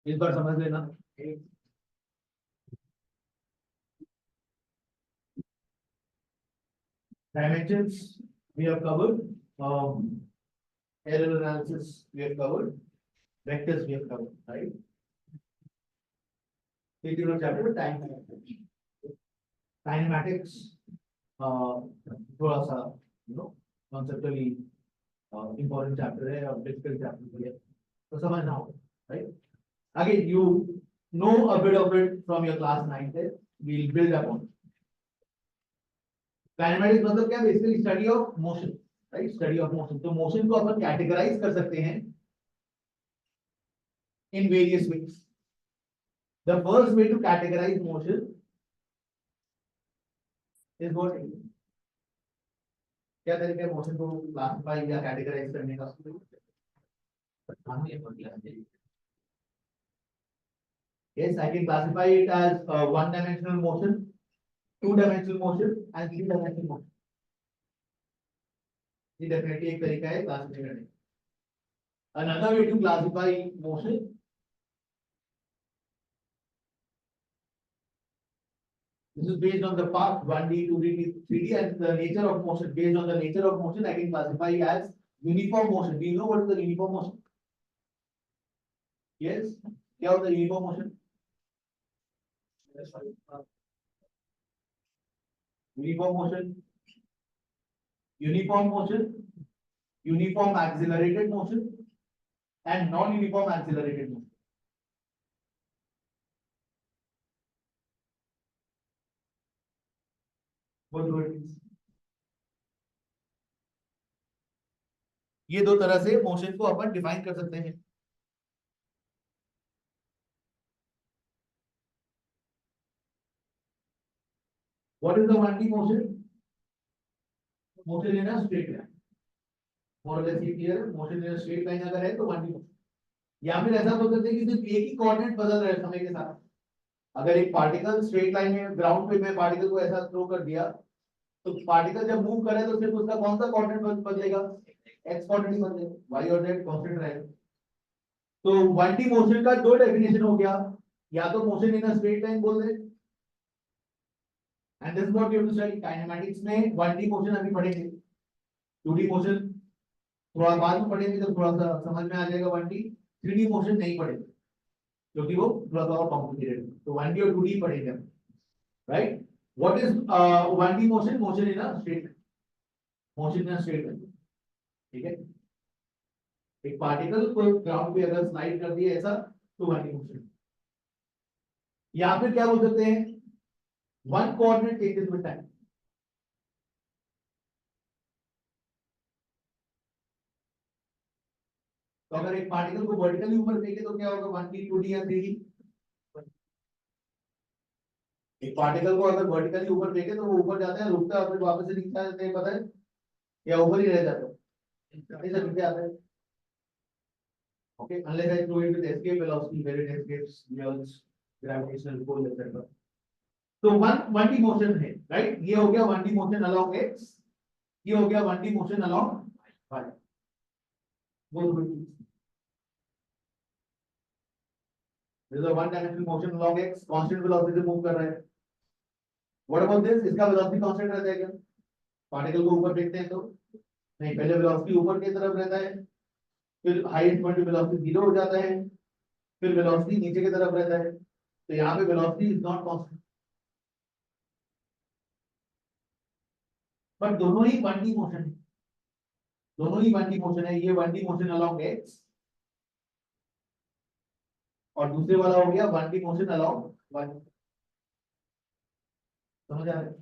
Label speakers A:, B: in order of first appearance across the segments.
A: इस बार समझ लेना। Dimensions we have covered, error analysis we have covered, vectors we have covered, right? chapter time kinematics, थोड़ा सा conceptually important chapter है और difficult chapter भी है, तो समझना होगा, right? Again, you know a bit of it from your class 9 test. We'll build upon it. Kinematics मतलब क्या, basically study of motion, right? Study of motion. तो मोशन को अपन कैटेगराइज कर सकते हैं in various ways. The first way to categorize motion is what? क्या तरीका है मोशन को क्लासिफाई या कैटेगराइज करने का? Yes, I can classify it as one-dimensional motion, two-dimensional motion, and three-dimensional motion. ये डेफिनेटली एक तरीका है क्लासिफाई करने का। Another way to classify motion this is based on the path 1D, 2D, 3D, and the nature of motion. Based on the nature of motion, I can classify as uniform motion. Do you know what is the uniform motion? Yes, क्या होता है uniform motion? Uniform motion, uniform motion, uniform accelerated motion, and non-uniform accelerated motion. What do it mean? ये दो तरह से motion को अपन define कर सकते हैं। What is the 1D motion? Motion in a straight line. More or less clear है। Motion in a straight line अगर है तो 1D motion। या फिर ऐसा बोल सकते हैं कि सिर्फ एक ही कोऑर्डिनेट बदल रहे हैं समय के साथ। अगर एक पार्टिकल स्ट्रेट लाइन में ग्राउंड पे मैं पार्टिकल को ऐसा थ्रो कर दिया, तो पार्टिकल जब मूव करे तो सिर्फ उसका कौन सा कोऑर्डिनेट बदलेगा? एक्स कोऑर्डिनेट बदलेगा, वाई और जेड कांस्टेंट रहेगा। तो 1D मोशन का दो डेफिनेशन हो गया, या तो motion in a straight line बोल दे, and this is what you have to study. Kinematics में 1D मोशन अभी पढ़ेंगे, 2D मोशन थोड़ा बाद में पढ़ेंगे जब थोड़ा सा समझ में आ जाएगा 1D। 3D मोशन नहीं पढ़ेंगे क्योंकि वो थोड़ा सा और कॉम्प्लिकेटेड है, तो 1D और 2D पढ़ेंगे, right? What is 1D motion? Motion in a straight line, motion in a straight line, ठीक है? एक पार्टिकल को ग्राउंड पे अगर स्लाइड कर दिया ऐसा तो 1D मोशन। या फिर क्या बोल सकते हैं, one coordinate changes with time. तो अगर एक पार्टिकल को वर्टिकली ऊपर फेंके तो क्या होगा? 1D, 2D या 3D? एक पार्टिकल को अगर वर्टिकली ऊपर फेंके तो वो ऊपर जाता है, रुकता है, फिर वापस से नीचे आ जाता है, पता है? या ऊपर ही रह जाता है, ऐसा नीचे आता है। Okay, unless I throw it with escape velocity where it escapes the Earth's gravitational pull, etc. तो 1D मोशन है, राइट? ये हो गया 1D मोशन along x, ये हो गया 1D motion along y। This is a one dimensional motion along x, constant velocity से move कर रहा है। What about this? इसका velocity constant रहता है क्या? पार्टिकल को ऊपर फेंकते हैं तो नहीं, पहले velocity ऊपर की तरफ रहता है, फिर हाईएस्ट पॉइंट पे वेलोसिटी 0 हो जाता है, फिर वेलोसिटी नीचे की तरफ रहता है। तो यहाँ पे velocity is not constant, but दोनों ही 1D मोशन है, दोनों ही 1D मोशन है। ये 1D मोशन अलोंग x और दूसरे वाला हो गया 1D मोशन अलोंग y। समझ आ रहा है?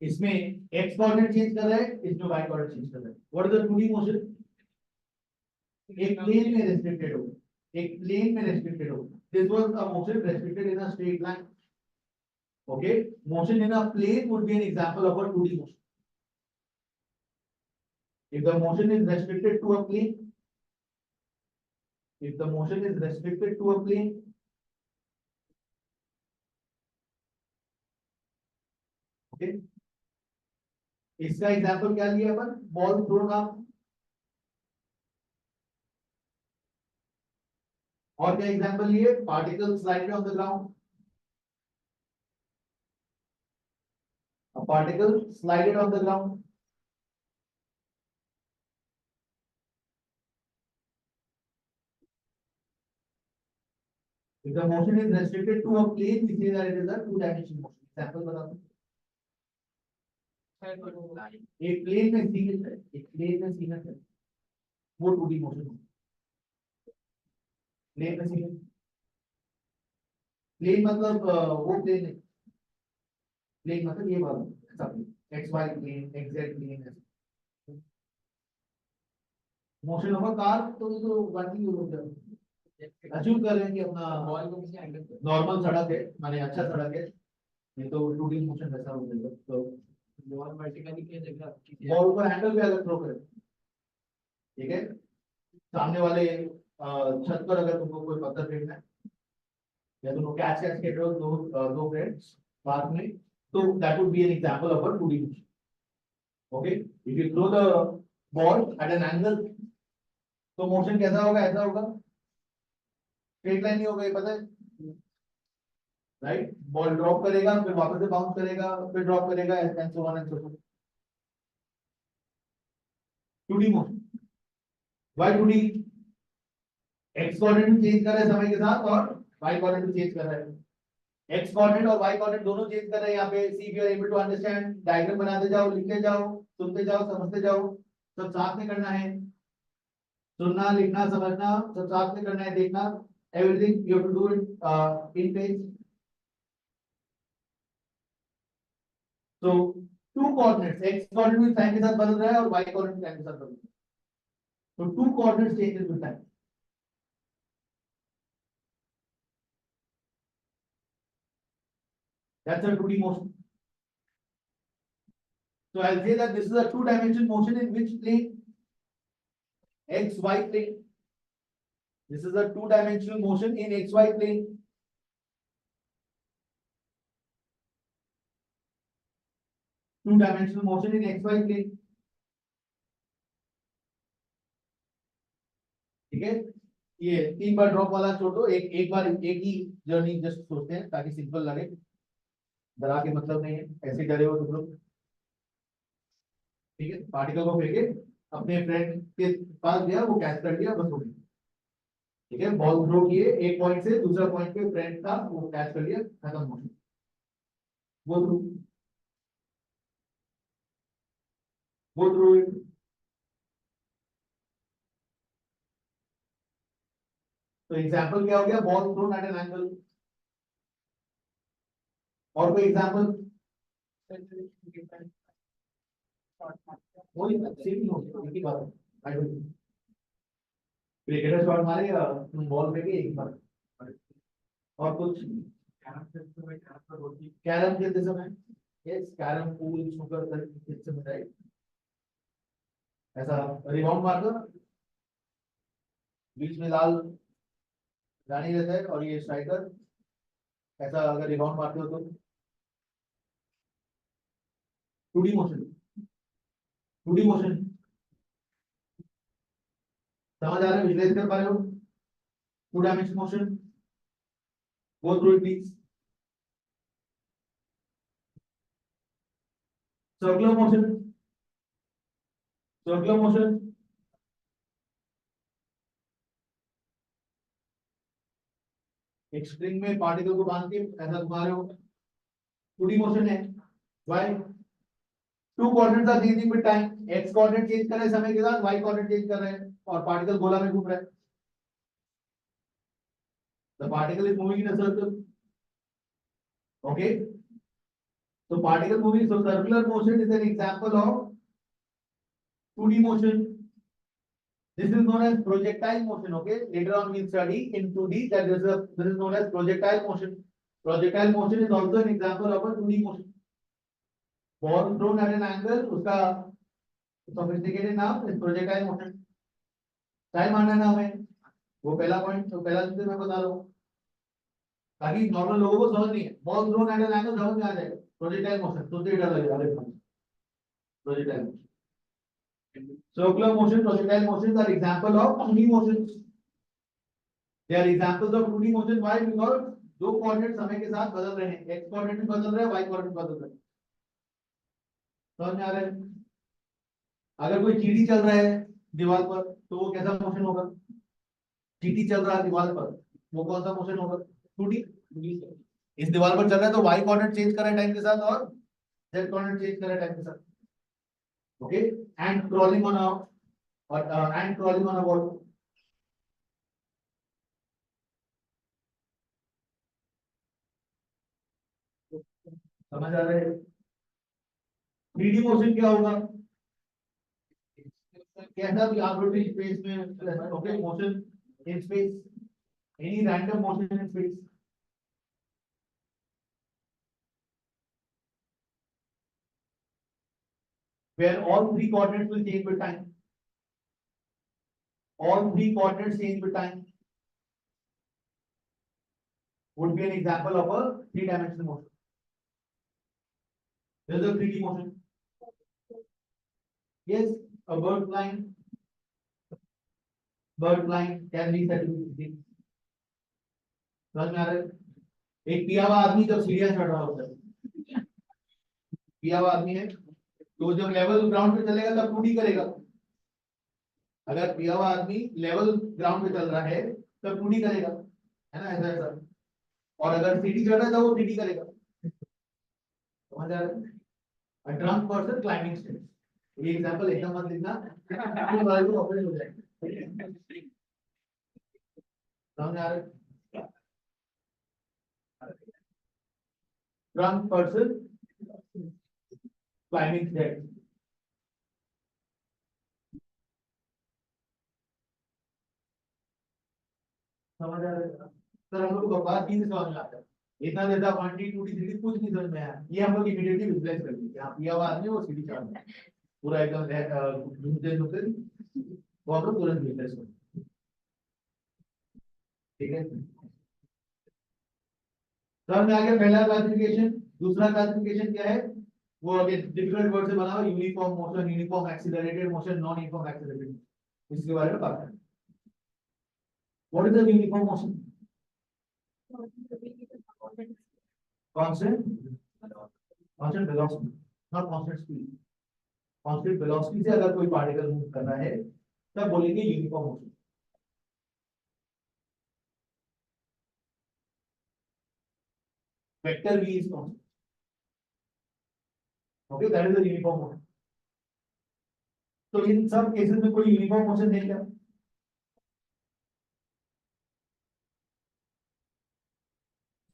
A: इसमें x कोऑर्डिनेट चेंज कर रहा है, इसमें y कोऑर्डिनेट चेंज कर रहा है। What is the 2D motion? एक प्लेन में रेस्ट्रिक्टेड हो, एक प्लेन में रेस्ट्रिक्टेड हो। This was a motion restricted in a straight line. Okay, motion in a plane would be an example of a 2D motion. If the motion is restricted to a plane, if the motion is restricted to a plane, okay, इसका example क्या लिया अपन? Ball throw का। और क्या example ये particle slided on the ground, a particle slided on the ground. If the motion is restricted to a plane, we say that it is a two-dimensional motion. Example बता दो। एक plane में सीमित है, एक प्लेन में सीमित है, वो 2D मोशन है। प्लेन में सीमित, प्लेन मतलब वो प्लेन है, प्लेन मतलब ये वाला ऐसा plane, X Y plane, X Z plane, motion होगा कार तो वर्किंग हो जाएगा। अज्यूम कर रहे हैं कि अपना नॉर्मल सड़क है, माने अच्छा सड़क है, ये तो 2D मोशन वैसा हो जाएगा। तो बॉल वर्टिकली क्या जगह बॉल ऊपर हैंडल पे अगर थ्रो करें, ठीक है, सामने वाले छत पर अगर तुमको कोई पत्थर फेंकना है या तुमको कैच कैच खेल रहे हो दो फ्रेंड्स पार्क में, तो that would be an example of a 2D motion. Okay, if you throw the ball at an angle, तो मोशन कैसा होगा, ऐसा होगा, स्ट्रेट लाइन नहीं होगा, ये पता है, राइट। बॉल ड्रॉप करेगा, फिर वापस से बाउंस करेगा, फिर ड्रॉप करेगा, and so on and so forth. 2D motion. Why 2D? X coordinate change कर रहा है समय के साथ और वाई कोऑर्डिनेट चेंज कर रहा है। एक्स कोऑर्डिनेट और वाई कोऑर्डिनेट दोनों चेंज कर रहे हैं। यहाँ पे see you are able to understand, diagram बनाते जाओ, लिखते जाओ, सुनते जाओ, समझते जाओ, सब साथ में करना है। सुनना, लिखना, समझना सब साथ में करना है, देखना, everything you have to do it in page. तो two coordinates, X coordinate time के साथ बदल रहा है और वाई कोऑर्डिनेट टाइम के साथ बदल रहा है, तो two coordinates changes with time. That's a 2D motion. So I'll say that this is a two-dimensional motion in which plane? X, Y plane. This is a two-dimensional motion in X, Y plane. Two-dimensional motion in X, Y plane. ठीक है, ये 3 बार drop वाला छोड़ दो, एक बार एक ही journey just सोचते हैं ताकि सिंपल लगे, डरा के मतलब नहीं है, ऐसे डरे हो तुम लोग। ठीक है, पार्टिकल को फेंके, अपने फ्रेंड के पास गया, वो कैच कर लिया, बस हो गया। ठीक है, बॉल थ्रो किए, एक पॉइंट से दूसरा पॉइंट पे फ्रेंड था, वो कैच कर लिया, खत्म हो गया, वो थ्रू, वो थ्रू। तो एग्जांपल क्या हो गया, ball thrown at an angle. और कोई एग्जांपल? वही सेम ही होगा, एक ही बात है। आई डोंट, क्रिकेटर शॉट मारे या बॉल फेंके, एक बार। और कुछ? कैरम खेलते समय, यस, कैरम, पूल, स्नूकर खेलते समय, राइट, ऐसा रिबाउंड मार दो ना, बीच में लाल रानी रहता है और ये स्ट्राइकर, ऐसा अगर रिबाउंड मारते हो तो 2D मोशन। 2D मोशन समझ आ रहा है, विजुलाइज कर पा रहे हो? Two dimension motion, go through it please. Circular motion, circular motion, एक स्ट्रिंग में पार्टिकल को बांध के ऐसा घुमा रहे हो, 2D मोशन है। Why? Two coordinates are changing with time, X coordinate change कर रहे हैं समय के साथ, वाई कोऑर्डिनेट चेंज कर रहे हैं, और पार्टिकल गोला में घूम रहा है। The particle is moving in a circle. Okay, so particle moving, so circular motion is an example of 2D motion. This is known as projectile motion. Okay, later on we'll study in 2D that this is known as projectile motion. Projectile motion is also an example of a 2D motion. Ball thrown at an angle, उसका sophisticated नाम is projectile motion. Time आना ना हमें, वो पहला point, तो पहला चीज मैं बता रहा हूँ ताकि नॉर्मल लोगों को समझ नहीं है। Ball thrown at an angle समझ में आ जाएगा, प्रोजेक्टाइल मोशन तो डर लगेगा। Projectile motion, circular motion, projectile motions are example of 2D motions. They are examples of 2D motion. Why? Because दो कोऑर्डिनेट समय के साथ बदल रहे हैं, x कोऑर्डिनेट भी बदल रहा है, y कोऑर्डिनेट बदल रहा है। समझ में आ रहा है? अगर कोई चीटी चल रहा है दीवार पर तो वो कैसा मोशन होगा? चीटी चल रहा है दीवार पर, वो कौन सा मोशन होगा? 2D। इस दीवार पर चल रहा है तो y कोऑर्डिनेट चेंज कर रहा है टाइम के साथ और z कोऑर्डिनेट चेंज कर रहा है टाइम के साथ। Okay, and crawling on a wall. समझ आ रहा है? 3D मोशन क्या होगा? कैसा भी आप रोटेट स्पेस में, okay, motion in space, any random motion in space. Where all three coordinates will change with time. All three coordinates change with time. Would be an example of a three-dimensional motion. This is a 3D motion. Yes, a bird flying. Bird flying can be said to be 3D. समझ में आ रहा है? एक पिया हुआ आदमी जब सीढ़ियां चढ़ रहा होता है, पिया हुआ आदमी है, तो जब लेवल ग्राउंड पे चलेगा तब 2D करेगा। अगर पिया हुआ आदमी लेवल ग्राउंड पे चल रहा है तब 2D करेगा, है ना, ऐसा ऐसा। और अगर सीढ़ी चढ़ रहा है तो वो 3D करेगा। समझ आ रहा है? A drunk person climbing stairs. ये एग्जांपल एकदम मत लिखना, तो वाले को ऑपरेट हो जाएगा। समझ आ रहा है? Drunk person climbing stairs. समझ आ रहा है? सर हम लोग को बात चीज समझ में आता है, इतना ज्यादा क्वांटिटी 2D 3D कुछ नहीं समझ में आया, ये हम लोग इमीडिएटली विजुअलाइज कर लेंगे। आप पिया हुआ आदमी वो सीढ़ी चढ़ रहा है, पूरा एकदम घूमते घूमते वो हम लोग तुरंत विजुअलाइज कर, ठीक है? समझ में आ गया पहला क्लासिफिकेशन। दूसरा क्लासिफिकेशन क्या है? वो अभी डिफरेंट वर्ड से बना हुआ, uniform motion, uniform accelerated motion, non uniform accelerated. इसके बारे में बात करें। What is the uniform motion? Constant constant velocity, not constant speed. Constant velocity से अगर कोई पार्टिकल मूव कर रहा है तब बोलेंगे uniform motion. Vector v is constant, okay, that is the uniform motion. तो इन सब केसेस में कोई यूनिफॉर्म मोशन नहीं है।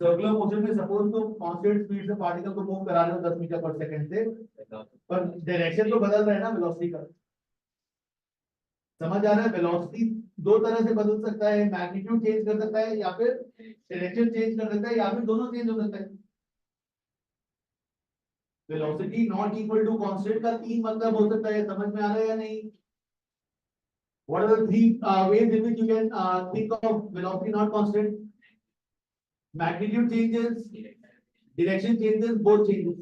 A: सर्कुलर मोशन में सपोज तो कांस्टेंट स्पीड से पार्टिकल को मूव करा रहे हो 10 मीटर पर सेकंड से, पर डायरेक्शन तो बदल रहा है ना वेलोसिटी का। समझ आ रहा है? वेलोसिटी दो तरह से बदल सकता है, मैग्नीट्यूड चेंज कर सकता है या फिर डायरेक्शन चेंज कर सकता है या फिर दोनों चेंज हो सकता है। Velocity not equal to constant का तीन मतलब हो सकता है, समझ में आ रहा है या नहीं? What are the three ways in which you can think of velocity not constant? Magnitude changes, direction changes, both changes.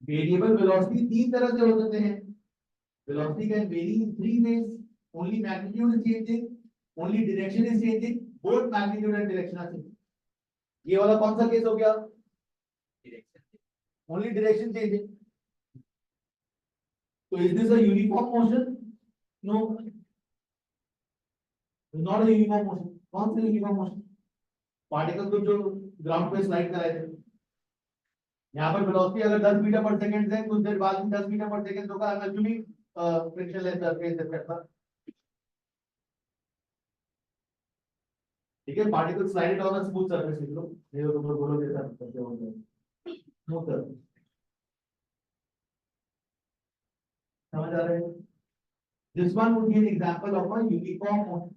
A: Variable velocity तीन तरह से हो सकते हैं। Velocity can vary in three ways. Only magnitude is changing, only direction is changing, both magnitude and direction are changing. ये वाला कौन सा केस हो गया? Only direction changing. So is this a uniform motion? No, it's not a uniform motion. कौन सा uniform motion? Particle को जो ग्राउंड पे स्लाइड कराए थे, यहाँ पर वेलोसिटी अगर 10 मीटर पर सेकंड है, कुछ देर बाद में 10 मीटर पर सेकंड होगा, एक्चुअली फ्रिक्शनलेस सरफेस इफेक्ट था। ठीक है, particle slide on a smooth surface, लिख लो, ये तो तुम लोग बोलोगे सर कैसे होता है स्मूथ सरफेस। समझ आ रहा है? This one would be an example of a uniform motion.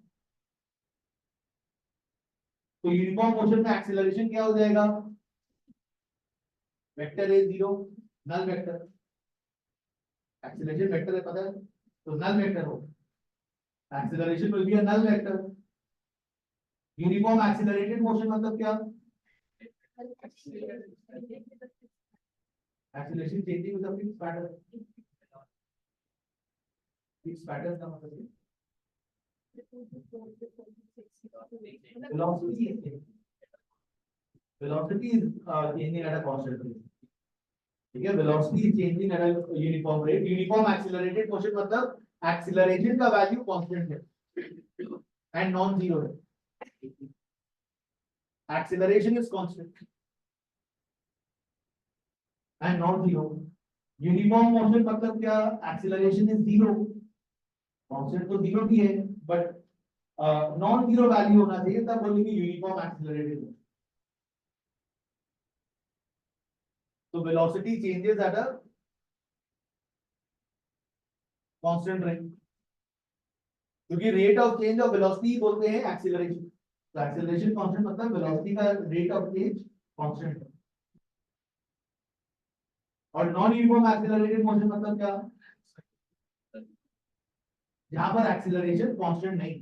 A: तो यूनिफॉर्म मोशन में एक्सीलरेशन क्या हो जाएगा? Vector a zero, null vector, acceleration vector है पता है, तो नल वेक्टर हो, acceleration will be a null vector. Uniform accelerated motion मतलब क्या? Acceleration changing with a fixed pattern. Fix pattern का मतलब velocity is changing at a constant rate. ठीक है, velocity is changing at a uniform rate. Uniform accelerated motion मतलब acceleration का value constant है and non-zero है. Acceleration is constant and non-zero. Uniform motion मतलब क्या? Acceleration is zero. Constant तो zero भी है, but non-zero value होना चाहिए तब बोलेंगे uniform accelerated motion. So velocity changes at a constant rate. क्योंकि rate of change of velocity बोलते हैं acceleration. तो acceleration constant मतलब velocity का rate of change constant है. और नॉन यूनिफॉर्म एक्सेलरेटेड मोशन मतलब क्या? जहां पर एक्सेलरेशन कांस्टेंट नहीं.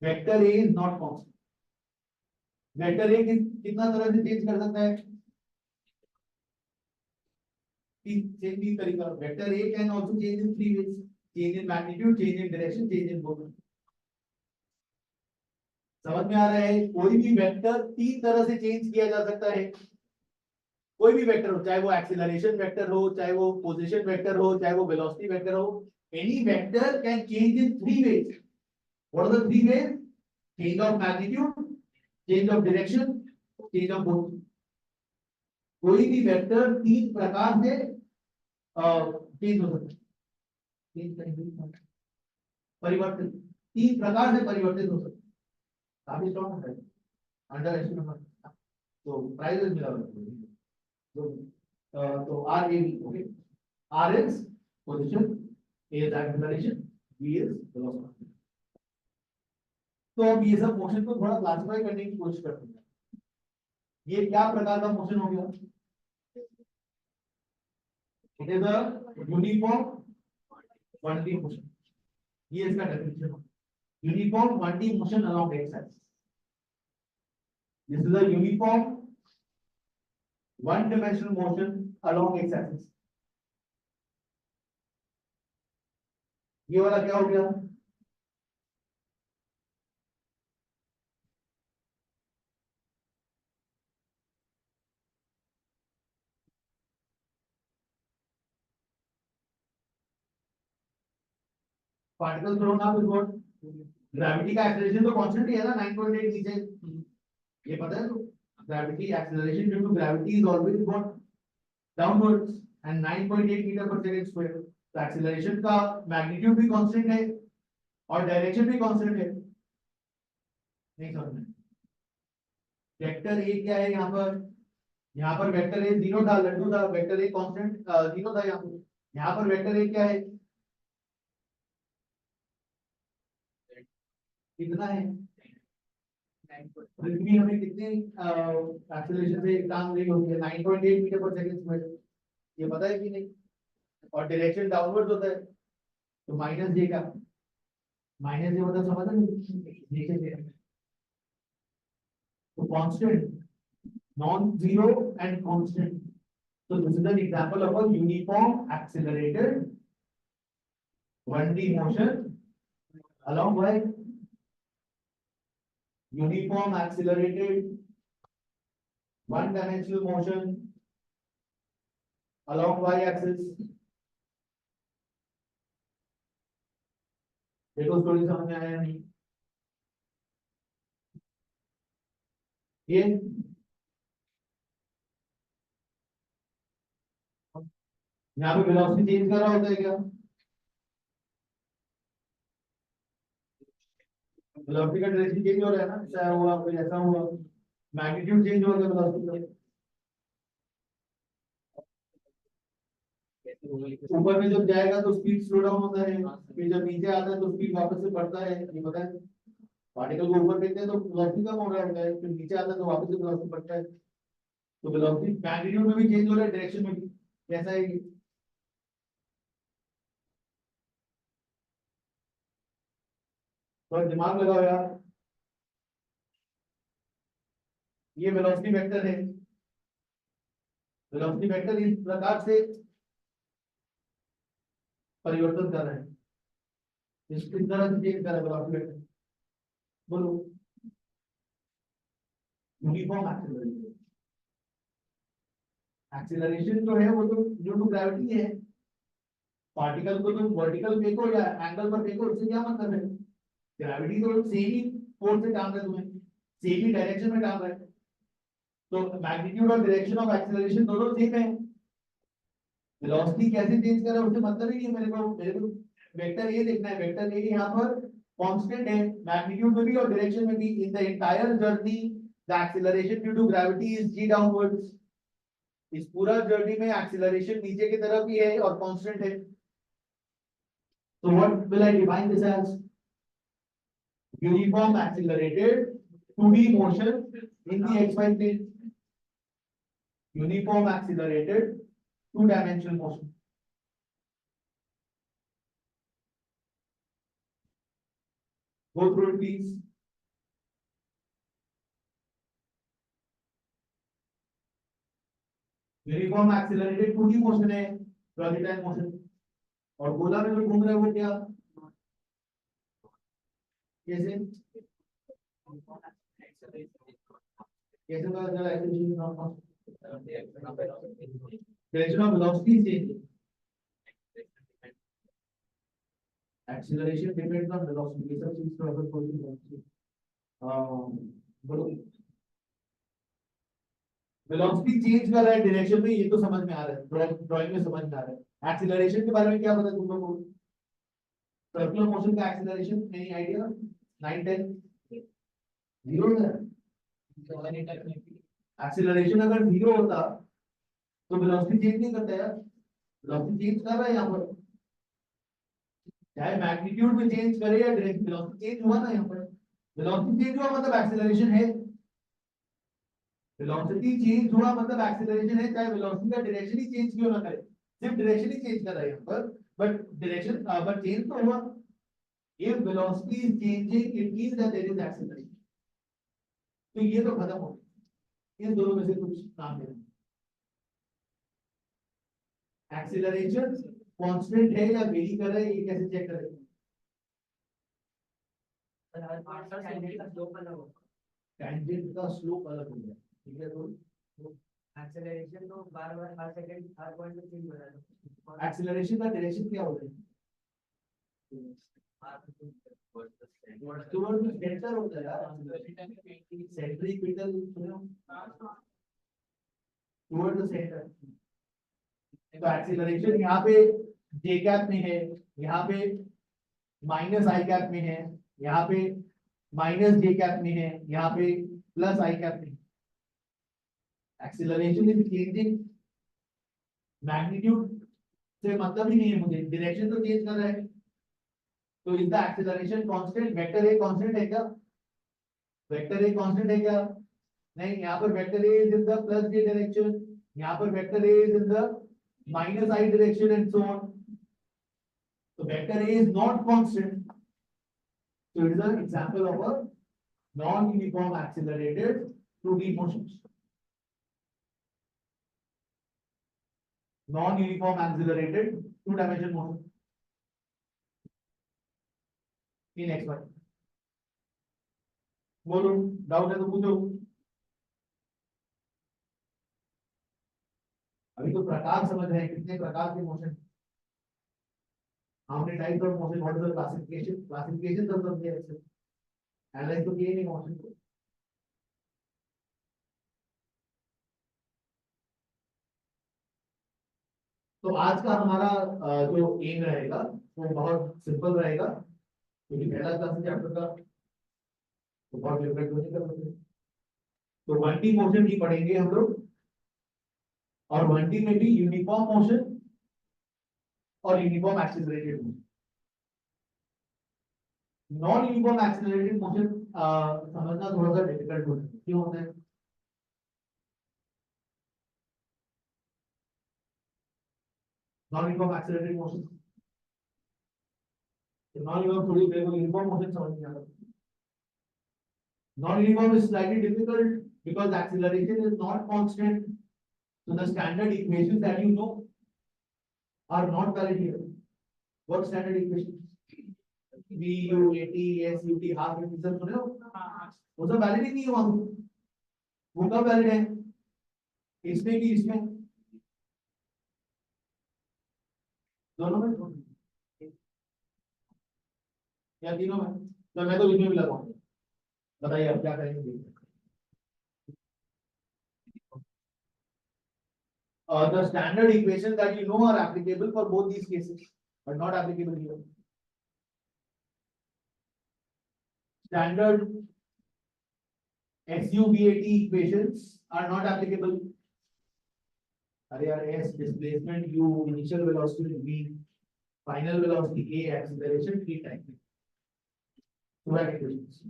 A: Vector A is not constant. Vector A कितना तरह से चेंज कर सकता है? तीन तरीका. Vector A can also change in three ways. Change in magnitude, change in direction, change in motion. समझ में आ रहा है? कोई भी वेक्टर तीन तरह से चेंज किया जा सकता है. कोई भी वेक्टर हो, चाहे वो एक्सेलरेशन वेक्टर हो, चाहे वो पोजीशन वेक्टर हो, चाहे वो वेलोसिटी वेक्टर हो. Any vector can change in three ways. What are the three ways? Change of magnitude, change of direction, change of motion. कोई भी वेक्टर तीन प्रकार से चेंज हो सकता है. परिवर्तित तीन प्रकार से परिवर्तित हो सकता है. काफी स्ट्रॉन्ग है. Under estimate. तो प्राइजेस मिला हुआ है. तो r a b. Okay. R is position, a is acceleration, b is velocity. तो अब ये सब मोशन को थोड़ा क्लासिफाई करने की कोशिश करते हैं. ये क्या प्रकार का मोशन हो गया? It is a uniform one D motion. ये इसका डेफिनेशन है. Uniform one D motion along x axis. This is a uniform one dimensional motion along x axis. ये वाला क्या हो गया? Particle thrown up is what? Gravity का acceleration तो कांस्टेंट ही है ना, 9.8 नीचे. ये पता है? तो gravity acceleration due to gravity is always what? Downwards. And 9.8 metre per second square. तो एक्सेलरेशन का मैग्नीट्यूड भी कांस्टेंट है और डायरेक्शन भी कांस्टेंट है. नहीं समझ में? वेक्टर ए क्या है यहाँ पर? यहाँ पर वेक्टर ए जीरो था, लड्डू था. वेक्टर ए कांस्टेंट जीरो था. यहाँ पर वेक्टर ए क्या है? कितना है? पृथ्वी हमें कितने एक्सेलरेशन से काम रही होती है? 9.8 मीटर पर सेकंड स्क्वायर. ये पता है कि नहीं? और डायरेक्शन डाउनवर्ड होता है. तो माइनस जे का माइनस जे मतलब समझ रहे? नीचे से. तो constant, non zero and constant. So this is an example of a uniform accelerated 1D motion along y. Uniform accelerated one dimensional motion along y axis. देखो स्टोरी समझ में आया नहीं? ये यहाँ पे वेलोसिटी चेंज कर रहा होता है क्या? वेलोसिटी का डायरेक्शन चेंज हो रहा है ना. ऐसा हुआ, कोई ऐसा हुआ. मैग्नीट्यूड चेंज हो गया वेलोसिटी का. ऊपर में जब जाएगा तो स्पीड स्लो डाउन होता है. फिर जब नीचे आता है तो स्पीड वापस से बढ़ता है. ये पता है? पार्टिकल को ऊपर फेंकते हैं तो वेलोसिटी कम हो रहा होता है. फिर नीचे आता है तो वापस से वेलोसिटी बढ़ता है. तो वेलोसिटी मैग्नीट्यूड में भी चेंज हो रहा है, डायरेक्शन में भी. कैसा है ये? तो दिमाग लगाओ यार. ये वेलोसिटी वेक्टर है. वेलोसिटी वेक्टर इस प्रकार से परिवर्तन कर रहे हैं. इस तरह से चेंज करें वेलोसिटी, बोलो यूनिफॉर्म एक्सीलरेशन। एक्सीलरेशन जो है वो तो ड्यू टू ग्रेविटी है, पार्टिकल को तुम वर्टिकल फेंको या एंगल पर फेंको, इससे क्या मतलब है? ग्रेविटी तो सेम ही फोर्स से टांग रहा है तुम्हें, सेम ही डायरेक्शन में टांग रहा है, तो मैग्नीट्यूड और डायरेक्शन ऑफ एक्सीलरेशन दोनों सेम है। वेलोसिटी कैसे चेंज कर रहा है उससे मतलब ही नहीं है मेरे को वेक्टर ए देखना है, वेक्टर ए यहाँ पर कांस्टेंट है, मैग्नीट्यूड में भी और डायरेक्शन में भी। In the entire journey the acceleration due to gravity is g downwards. इस पूरा जर्नी में एक्सीलरेशन नीचे की तरफ ही है और कांस्टेंट है। So what will I define this as? Uniform accelerated 2D motion in the xy plane. Uniform accelerated two-dimensional motion. Go through it, please. Uniform accelerated 2D motion है, projectile motion. और गोला में जो घूम रहा है वो क्या? कैसे? कैसे पता चला acceleration not? Direction of velocity change. Acceleration depends on velocity. सब चीज को अगर कोई velocity बोलो वेलोसिटी चेंज कर रहा है डायरेक्शन में, ये तो समझ में आ रहा है, ड्राइंग में समझ में आ रहा है। एक्सीलरेशन के बारे में क्या पता तुम लोगों को? सर्कुलर मोशन का एक्सीलरेशन एनी आइडिया? 9 10 0 है। एक्सीलरेशन अगर 0 होता तो वेलोसिटी चेंज नहीं करता यार, वेलोसिटी चेंज कर रहा है यहाँ पर, चाहे मैग्नीट्यूड में चेंज करे या डायरेक्शन, वेलोसिटी चेंज हुआ ना यहाँ पर। वेलोसिटी चेंज हुआ मतलब एक्सीलरेशन है, वेलोसिटी चेंज हुआ मतलब एक्सीलरेशन है, चाहे वेलोसिटी का डायरेक्शन ही चेंज क्यों ना करे, सिर्फ डायरेक्शन ही चेंज कर रहा है यहाँ पर, बट डायरेक्शन बट चेंज तो हुआ। If velocity is changing it means that there is acceleration. तो ये तो खत्म हो गया, इन दोनों में से कुछ नाम लेना। एक्सीलरेशन कांस्टेंट है या वेरी कर रहा है, ये कैसे चेक करें? टैंजेंट का स्लोप अलग हो गया, ठीक है, तो
B: एक्सेलरेशन तो बार-बार हर सेकंड हर पॉइंट पे चेंज हो रहा है।
A: एक्सीलरेशन का डायरेक्शन क्या होता है? टुवर्ड द सेंटर होता है यार, सेंट्रीपिटल सुनो, टुवर्ड द सेंटर। तो एक्सीलरेशन यहाँ पे जे कैप में है, यहाँ पे माइनस आई कैप में है, यहाँ पे माइनस जे कैप में है, यहाँ पे प्लस आई कैप में। एक्सीलरेशन इज चेंजिंग, मैग्नीट्यूड से मतलब ही नहीं है मुझे, डायरेक्शन तो चेंज कर रहा है। तो is the acceleration constant? Vector a constant है क्या? वेक्टर ए कांस्टेंट है क्या? नहीं, यहाँ पर vector A is in the plus J direction, यहाँ पर vector A is in the minus I direction and so on. So vector A is not constant. So it is an example of a non-uniform accelerated 2D motions. Non-uniform accelerated two-dimensional motion in X Y. बोलो, doubt है तो पूछो। अभी तो प्रकार समझ रहे हैं, कितने प्रकार के motion, how many types of motion, what is the classification? Classification तो समझे, एनालाइज तो किए नहीं मोशन को। तो आज का हमारा जो एम रहेगा वो बहुत सिंपल रहेगा, क्योंकि पहला क्लास है चैप्टर का, तो बहुत डिफरेंट नहीं कर सकते। तो 1D मोशन ही पढ़ेंगे हम लोग, और 1D में भी यूनिफॉर्म मोशन और uniform accelerated motion. Non uniform accelerated motion समझना थोड़ा सा डिफिकल्ट होता है, क्यों होता है? Non uniform accelerated motion, non uniform थोड़ी देर को यूनिफॉर्म मोशन समझ नहीं आता। Non uniform is slightly difficult because acceleration is not constant, so the standard equations that you know are not valid here. What standard equations? V U A T S U T half सब सुने हो? वो सब valid ही नहीं है वहां, वो कब वैलिड है? इसमें कि इसमें, दोनों में या तीनों में? तो मैं तो इसमें भी लगाऊंगा, बताइए आप क्या करेंगे? The standard equations that you know are applicable for both these cases, but not applicable here. Standard SUVAT equations are not applicable. अरे यार, S displacement, U initial velocity, V final velocity, A acceleration, T time. Surround equations.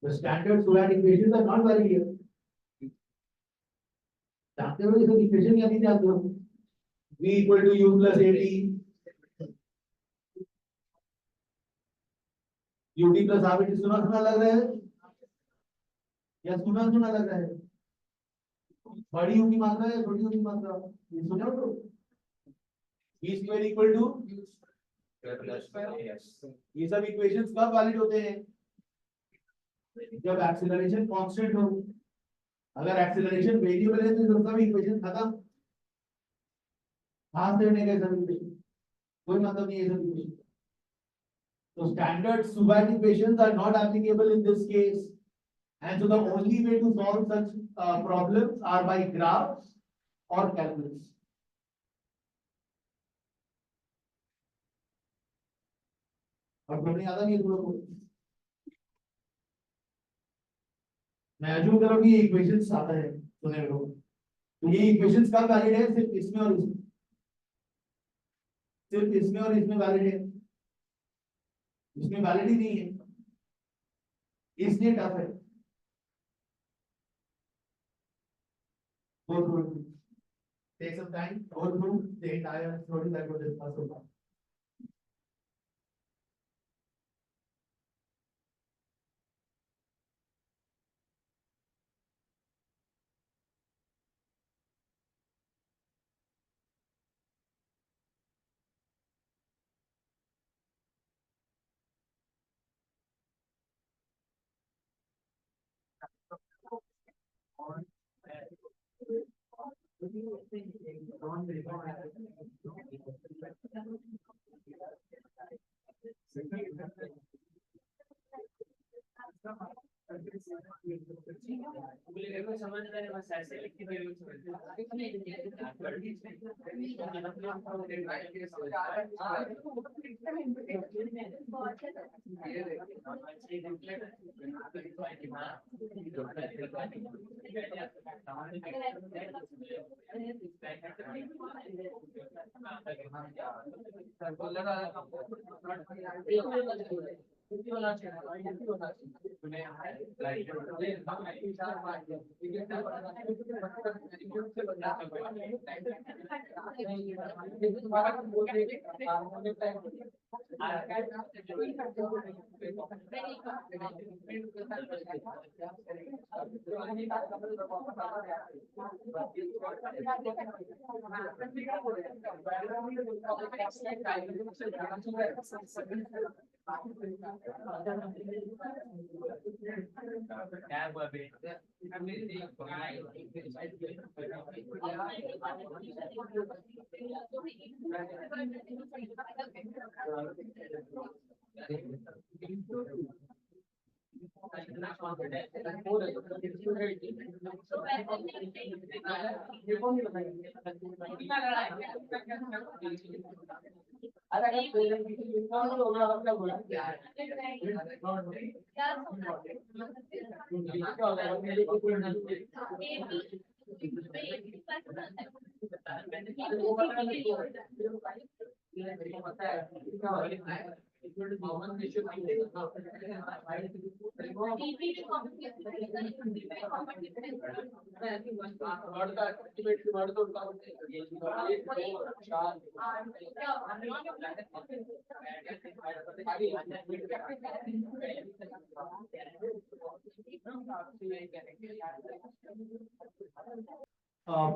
A: The standard surround equations are not valid here. जानते हो ये सब equation या नहीं जानते हो? V equal to U plus AT, UT plus RVT सुना सुना लग रहा है या सुना सुना लग रहा है? बड़ी U की मात्रा या छोटी U की मात्रा? ये सुना तो V square equal to ये सब इक्वेशंस कब वैलिड होते हैं? जब एक्सीलरेशन कांस्टेंट हो। अगर एक्सीलरेशन वेरिएबल है तो सब इक्वेशन खत्म, हाथ से नहीं गए सब इक्वेशन, कोई मतलब नहीं है सब equation. So standard Subat equations are not applicable in this case, and so the only way to solve such problems are by graphs or calculus. और समझ आता नहीं है तुम लोगों को? मैं अज्यूम करो कि ये इक्वेशंस आता है सुने लोग, तो ये इक्वेशंस कब वैलिड है? सिर्फ इसमें और इसमें, सिर्फ इसमें और इसमें वैलिड है, इसमें वैलिड ही नहीं है, इसलिए टफ है। Go through, take some time, go through the entire story that was discussed so far.
B: समझ रहे हैं, बस ऐसे लिख के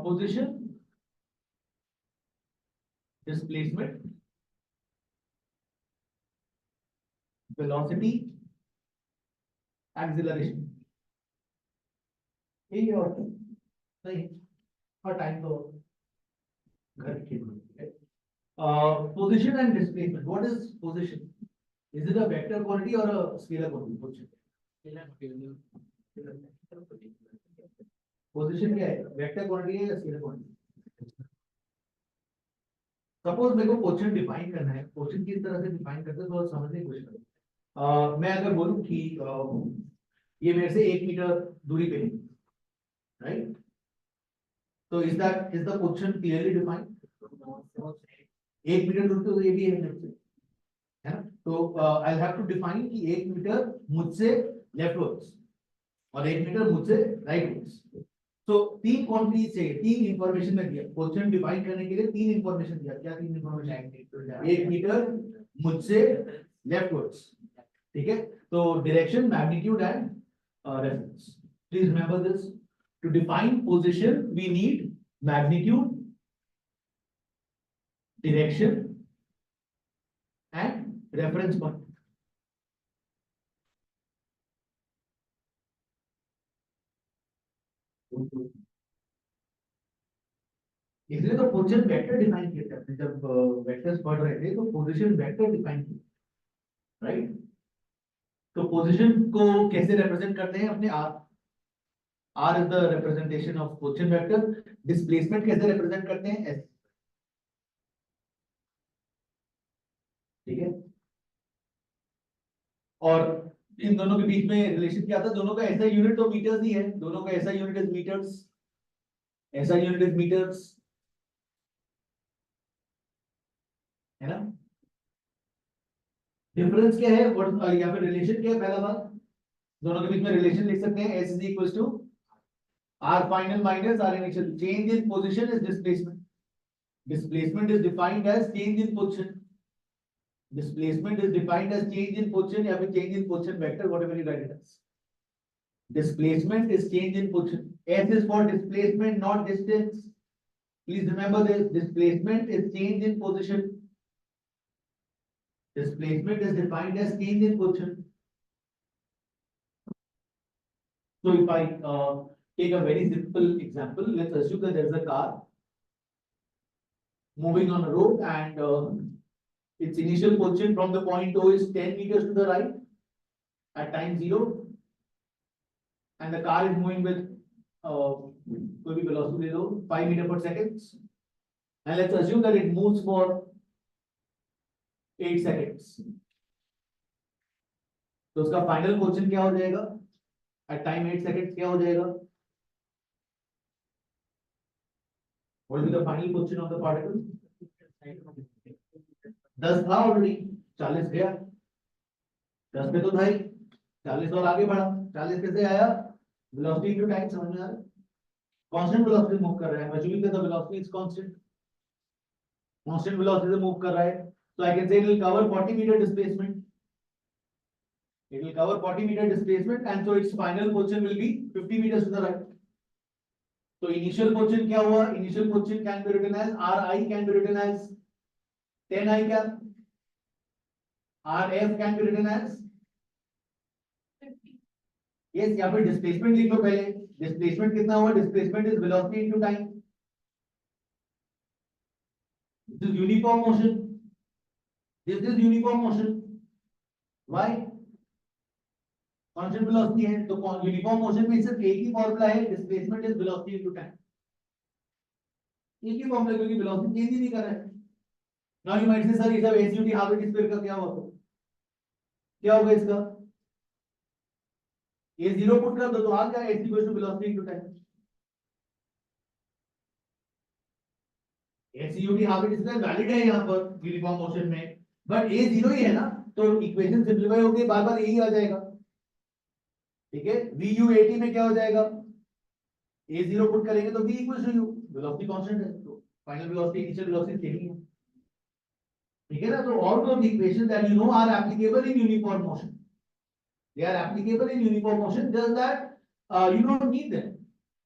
A: Position, displacement, वेलोसिटी एक्सेलरेशन, यही और नहीं, और टाइम तो घर की position and displacement. What is position? Is it a vector quantity or a scalar quantity? Position क्या है? Vector quantity है या scalar quantity? Suppose मेरे को position define करना है, position किस तरह से define करते हैं थोड़ा समझने की कोशिश करो। मैं अगर बोलूं कि ये मेरे से 1 मीटर दूरी पे है, right? तो is the position clearly defined? 1 metre दूर तो ये भी है मेरे से, है ना? तो आई हैव टू डिफाइन कि 1 मीटर मुझसे लेफ्टवर्ड्स और 1 मीटर मुझसे राइटवर्ड्स। तो 3 क्वांटिटी चाहिए, 3 इंफॉर्मेशन में दिया, पोजीशन डिफाइन करने के लिए 3 इंफॉर्मेशन दिया। क्या 3 इंफॉर्मेशन? 1 मीटर मुझसे लेफ्टवर्ड्स, ठीक है? तो direction, magnitude and reference. Please remember this, to define position we need magnitude, direction and reference point. इसलिए तो पोजीशन वेक्टर डिफाइन किए थे अपने, जब वेक्टर्स पढ़ रहे थे तो पोजीशन वेक्टर डिफाइन किए, राइट? तो पोजीशन को कैसे रिप्रेजेंट करते हैं अपने r is the representation of position vector. Displacement कैसे रिप्रेजेंट करते हैं? s, ठीक है? और इन दोनों के बीच में रिलेशन क्या था? दोनों का ऐसा यूनिट तो मीटर्स ही है, दोनों का ऐसा यूनिट इज मीटर्स, ऐसा यूनिट इज मीटर्स, है ना? डिफरेंस क्या है या फिर रिलेशन क्या है? पहला बात, दोनों के बीच में रिलेशन लिख सकते हैं, s is equals to r final minus r initial. Change in position is displacement. Displacement is defined as change in position. Displacement is defined as change in position या फिर change in position vector, whatever you write it as. Displacement is change in position. S is for displacement, not distance. Please remember this. Displacement is change in position. Displacement is defined as change in position. So if I take a very simple example, let's assume that there is a car moving on a road and its initial position from the point O is 10 meters to the right at time 0, and the car is moving with कोई भी velocity ले लो 5 meter per second, and let's assume that it moves for 8 seconds. तो उसका final position क्या हो जाएगा at time 8 seconds? क्या हो जाएगा? What will be the final position of the particle? 10 था ऑलरेडी, 40 गया, 10 पे तो था ही, 40 और आगे बढ़ा, 40 कैसे आया? वेलोसिटी इनटू टाइम, समझ में आ रहा है? कांस्टेंट वेलोसिटी मूव कर रहा है, assuming that the velocity is constant, constant velocity से मूव कर रहा है, so I can say it will cover 40 meter displacement. It will cover 40 meter displacement, and so its final position will be 50 meters to the right. So initial position क्या हुआ? Initial position can be written as ri, can be written as 10 I cap. rf can be written as, yes, यहाँ पे displacement लिख लो पहले। Displacement कितना हुआ? Displacement is velocity into time. This is uniform motion, this is uniform motion. Why? Constant velocity है, तो uniform motion में सिर्फ एक ही फार्मूला है, displacement is velocity into time. एक ही फार्मूला, क्योंकि वेलोसिटी चेंज ही नहीं कर रहा है। Now you might say sir ये सब एसयूटी हाफ इट स्क्वायर का क्या होगा? क्या होगा इसका? ये 0 पुट कर दो तो आ गया s equal to velocity into time. SUT half at square valid है यहाँ पर यूनिफॉर्म मोशन में, बट a 0 ही है ना, तो इक्वेशन सिंपलीफाई होके बार-बार यही आ जाएगा, ठीक है? vu at में क्या हो जाएगा? a 0 पुट करेंगे तो v equal to u, velocity constant है, तो final velocity initial velocity same ही है, ठीक है ना? तो all those equations that you know are applicable in uniform motion, they are applicable in uniform motion, just that you don't need them,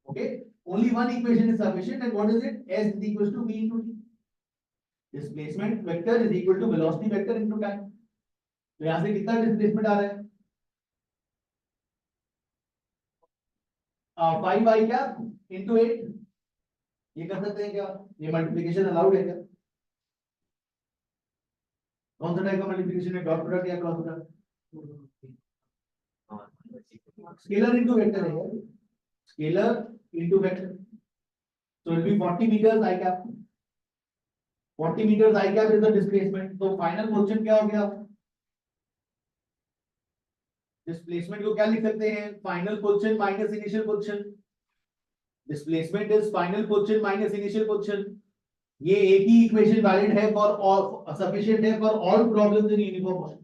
A: okay? Only one equation is sufficient, and what is it? S is equals to v into t. Displacement vector is equal to velocity vector into time. तो यहां से कितना displacement आ रहा है? 5 i cap into 8। ये कर सकते हैं क्या? ये मल्टीप्लिकेशन अलाउड है क्या? कौन सा टाइप का मल्टीप्लिकेशन है, डॉट प्रोडक्ट या cross product? Scalar into vector है यार, scalar into vector. So it will be 40 meters I cap. 40 meters I cap is the displacement. तो फाइनल क्वेश्चन क्या हो गया? डिस्प्लेसमेंट को क्या लिख सकते हैं? Final question minus initial question. Displacement is final question minus initial question. ये एक ही इक्वेशन वैलिड है फॉर ऑल, सफिशिएंट है for all problems in uniform motion.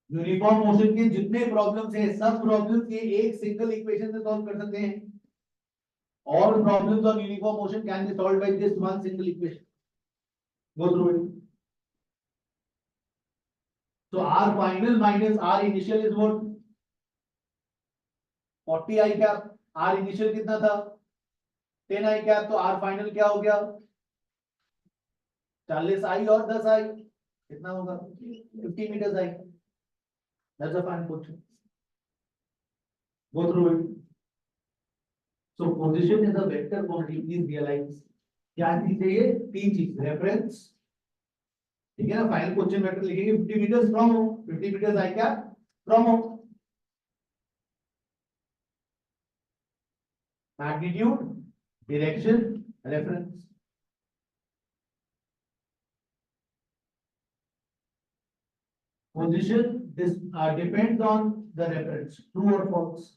A: Uniform motion के जितने प्रॉब्लम्स हैं, सब प्रॉब्लम्स ये एक सिंगल इक्वेशन से सॉल्व कर सकते हैं। All problems on uniform motion can be solved by this one single equation. Go through it. So R final minus R initial is what? 40 I cap. R initial कितना था? 10 I cap. तो R final क्या हो गया? 40 I और 10 I कितना होगा? 50 meters I. That's the final question. Go through it. So position is a vector quantity. Please realize. क्या चीज है ये? तीन चीज, रेफरेंस, ठीक है ना? फाइनल क्वेश्चन वेक्टर लिखेंगे 50 meters from home, 50 meters I क्या from home, magnitude, direction, reference. Position depends on the reference, true और false.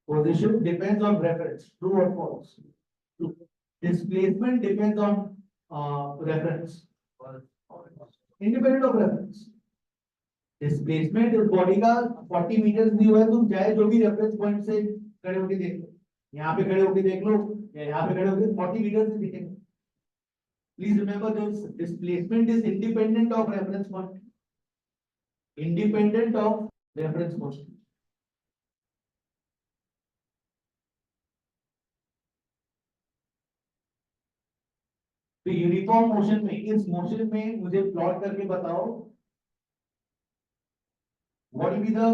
A: Position depends on reference, true और false. Displacement depends on reference, independent of reference. Displacement इस body का 40 metre नहीं हुआ है, तुम चाहे जो भी रेफरेंस पॉइंट से खड़े होकर देख लो, यहाँ पे खड़े होकर देख लो या यहाँ पे खड़े होकर 40 मीटर से दिखेंगे। Please remember this, displacement is independent of reference point, independent of reference point. तो यूनिफॉर्म मोशन में, इस मोशन में मुझे प्लॉट करके बताओ what will be the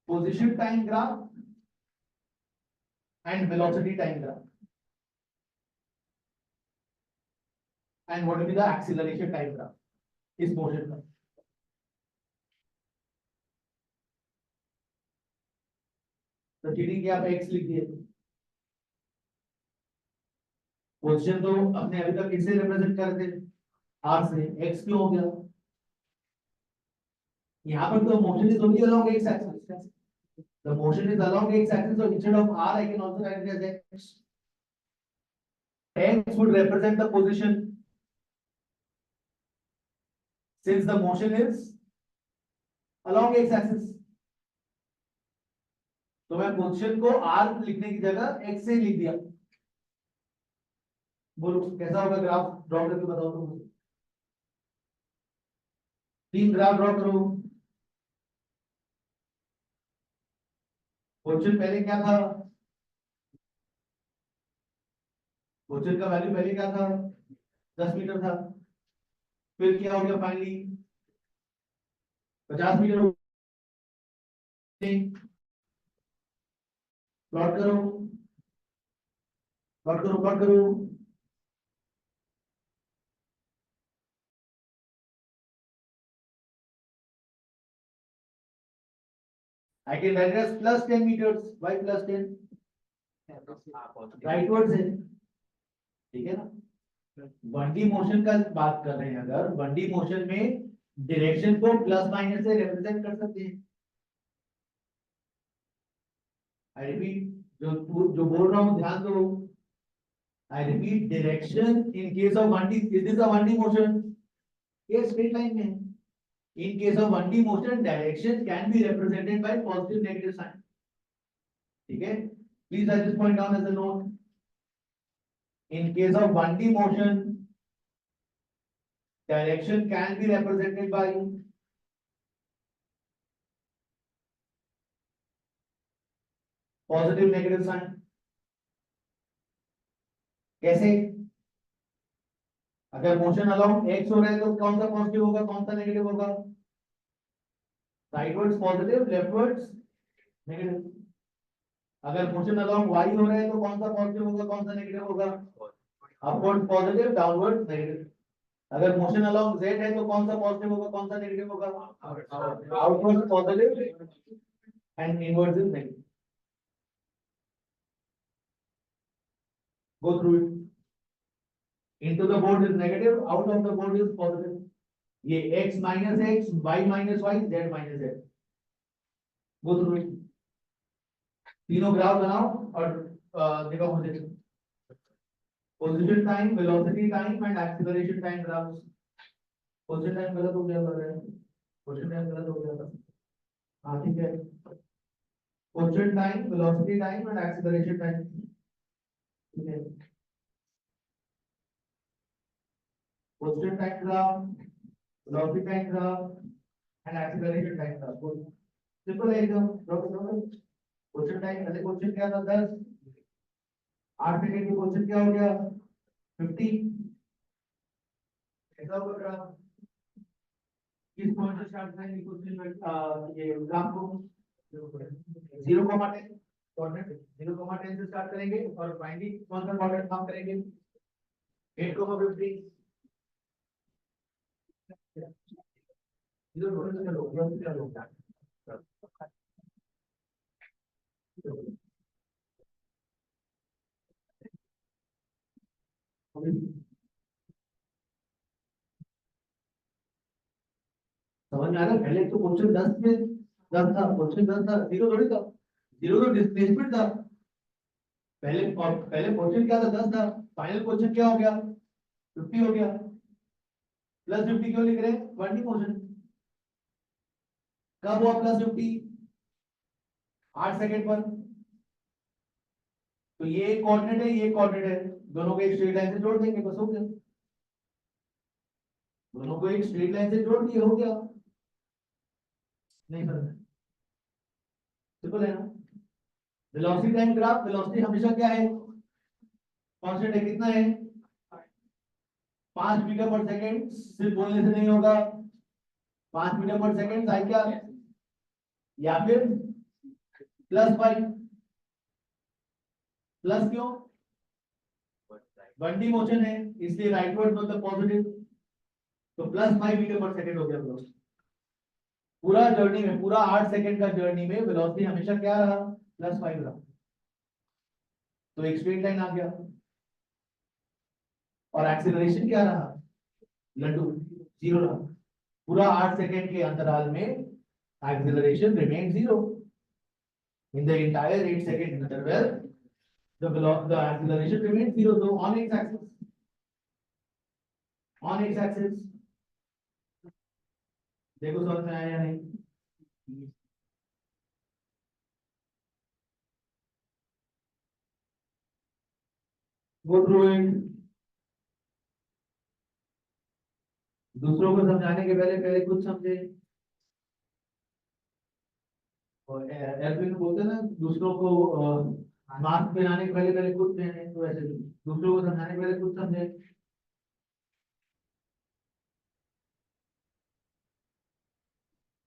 A: position time graph and velocity time graph and what will be the acceleration time graph इस motion का। तो चीटिंग किया, आप एक्स लिख दिए। पोजीशन तो अपने अभी तक किससे रिप्रेजेंट करते थे? आर से। एक्स क्यों हो गया? यहाँ पर तो motion is only along x axis, the motion is along x axis, so instead of r I can also write it as x. X would represent the position since the motion is along x axis. तो मैं position को r लिखने की जगह x से लिख दिया। बोलो कैसा होगा ग्राफ? ड्रॉ करके बताओ तो मुझे। 3 ग्राफ ड्रॉ करो। पोजीशन पहले क्या था? पोजीशन का वैल्यू पहले क्या था? 10 मीटर था। फिर क्या हो गया फाइनली? 50 मीटर हो गए। प्लॉट करो, प्लॉट करो, प्लॉट करो। I can write it as plus 10 meters. Why plus 10? Rightward है, ठीक है ना? 1D मोशन का बात कर रहे हैं, अगर 1D मोशन में डायरेक्शन को प्लस माइनस से रिप्रेजेंट कर सकते हैं। आई रिपीट, जो बोल रहा हूं ध्यान दो। I repeat, direction in case of 1D, is this a 1D motion? ये स्ट्रेट लाइन में है। In case of 1D motion, direction can be represented by positive negative sign. ठीक है? Please write this point down as a note. In case of 1D motion, direction can be represented by positive negative sign. कैसे? अगर motion along x हो रहा है तो कौन सा पॉजिटिव होगा, कौन सा नेगेटिव होगा? राइटवर्ड्स पॉजिटिव, लेफ्टवर्ड्स नेगेटिव। अगर मोशन अलोंग वाई हो रहा है तो कौन सा पॉजिटिव होगा, कौन सा नेगेटिव होगा? Upward positive, downward negative. अगर मोशन अलोंग जेड है तो कौन सा पॉजिटिव होगा, कौन सा नेगेटिव होगा? Outward positive and inward is negative. Go through it. Into the board is negative, out of the board is positive. ये x minus x, y minus y, z minus z. Go through it. तीनों graph बनाओ और देखो मुझे position time, velocity time and acceleration time graphs. Position time गलत हो गया था, पोजीशन टाइम गलत हो गया था। हाँ ठीक है, position time, velocity time and acceleration time. ठीक है, position time graph, velocity time graph and acceleration time graph. Simple है एकदम। क्वेश्चन टाइम, पहले क्वेश्चन क्या था 10, 8 सेकंड में क्वेश्चन क्या हो गया 50। ऐसा होगा ग्राफ। किस पॉइंट से स्टार्ट करेंगे क्वेश्चन में ये ग्राफ को? 0,10 कोऑर्डिनेट 0,10 से स्टार्ट करेंगे और फाइनली कौन सा कोऑर्डिनेट काम करेंगे? 8,50। इधर चलो समझ में आ रहा है? पहले तो क्वेश्चन 10 में 10 था, क्वेश्चन 10 था, जीरो थोड़ी था, जीरो तो डिस्प्लेसमेंट था। पहले क्वेश्चन क्या था 10 था, फाइनल क्वेश्चन क्या हो गया 50 हो गया। प्लस 50 क्यों लिख रहे हैं? Vertical motion. कब हुआ प्लस 50? 8 सेकंड पर। तो ये एक कोऑर्डिनेट है, ये कोऑर्डिनेट है, दोनों को एक स्ट्रेट लाइन से जोड़ देंगे, बस हो गया। दोनों को एक स्ट्रेट लाइन से जोड़ दिए, हो गया। नहीं सर, सिंपल है ना। वेलोसिटी टाइम ग्राफ, वेलोसिटी हमेशा क्या है? कांस्टेंट है। कितना है? 5 मीटर पर सेकंड। सिर्फ बोलने से नहीं होगा, 5 मीटर पर सेकंड आई क्या, या फिर +5। प्लस क्यों? 1D मोशन है इसलिए राइटवर्ड मतलब पॉजिटिव, तो +5 मीटर पर सेकंड हो गया वेलोसिटी। पूरा जर्नी में, पूरा 8 सेकंड का जर्नी में वेलोसिटी हमेशा क्या रहा? +5 रहा। तो एक स्ट्रेट लाइन आ गया। और एक्सीलरेशन क्या रहा? लड्डू, 0 रहा। पूरा 8 सेकंड के अंतराल में acceleration remain 0। In the entire 8 second interval the acceleration remains 0. So on x axis देखो समझ में आया या नहीं? Go through it. दूसरों को समझाने के पहले पहले खुद समझे। और एल्विन बोलते हैं ना, दूसरों को मास्क पहनाने के पहले पहले खुद पहने, तो ऐसे दूसरों को समझाने के पहले खुद समझे।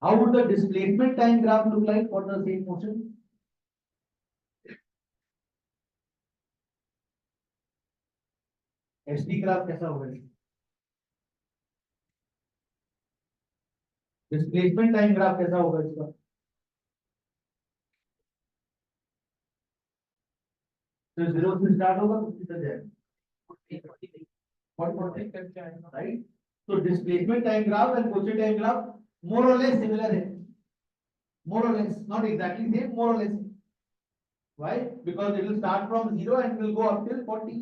A: How would the displacement time graph look like for the same motion? SD graph कैसा होगा? डिस्प्लेसमेंट टाइम ग्राफ कैसा होगा इसका? तो 0 से स्टार्ट होगा, 50 तक जाएगा, 40 राइट। तो displacement time graph and question time graph more और लेस सिमिलर है, मोर और less, not exactly same, more और less. Why? Because it will start from 0 and will go up till 40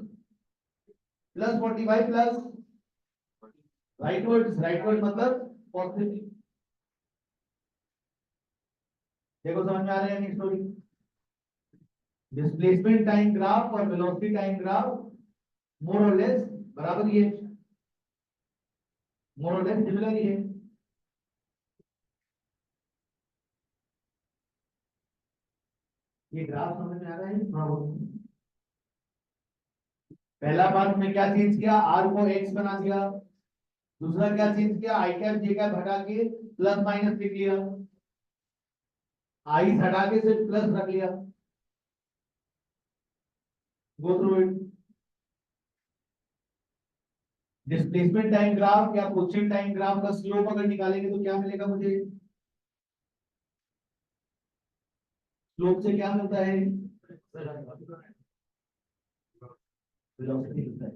A: plus 45 plus rightwards मतलब positive. देखो समझ में आ रहा है नहीं स्टोरी? डिस्प्लेसमेंट टाइम ग्राफ और वेलोसिटी टाइम ग्राफ मोर और लेस बराबर ही है, मोर और लेस सिमिलर ही है। ये ग्राफ समझ में आ रहा है थोड़ा बहुत? पहला बार में क्या चेंज किया, आर को एक्स बना दिया। दूसरा क्या चेंज किया, आई कैप जे कैप हटा के प्लस माइनस लिख लिया, आई हटा के सिर्फ प्लस रख लिया। गो through it. Displacement time graph या पोजीशन टाइम ग्राफ का स्लोप अगर निकालेंगे तो क्या मिलेगा मुझे, स्लोप से क्या मिलता है, वेलोसिटी मिलता है।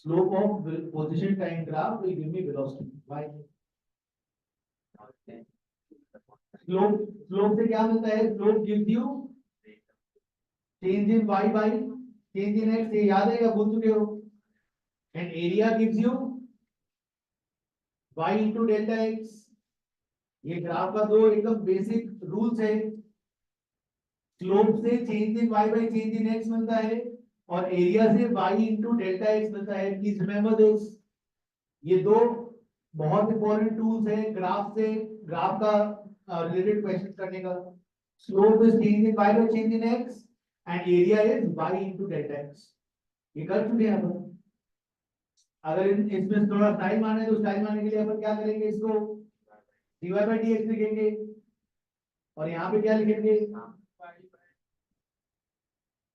A: Slope of position time graph will give me velocity bye slope. Slope से क्या मिलता है, slope gives you change in y by change in x, ये याद है या भूल चुके हो। And area gives you y into delta x। ये ग्राफ का दो एकदम बेसिक रूल्स है। स्लोप से change in y by change in x मिलता है और एरिया से y इनटू डेल्टा x मिलता है। Please remember this. ये दो बहुत इंपॉर्टेंट टूल्स है ग्राफ से, ग्राफ का रिलेटेड क्वेश्चन करने का। Slope is change in y by change in x and area is y into delta x। ये कर चुके हैं अपन। अगर इसमें थोड़ा स्टाइल मारना है तो स्टाइल मारने के लिए अपन क्या करेंगे, इसको dy by dx लिखेंगे और यहाँ पे क्या लिखेंगे,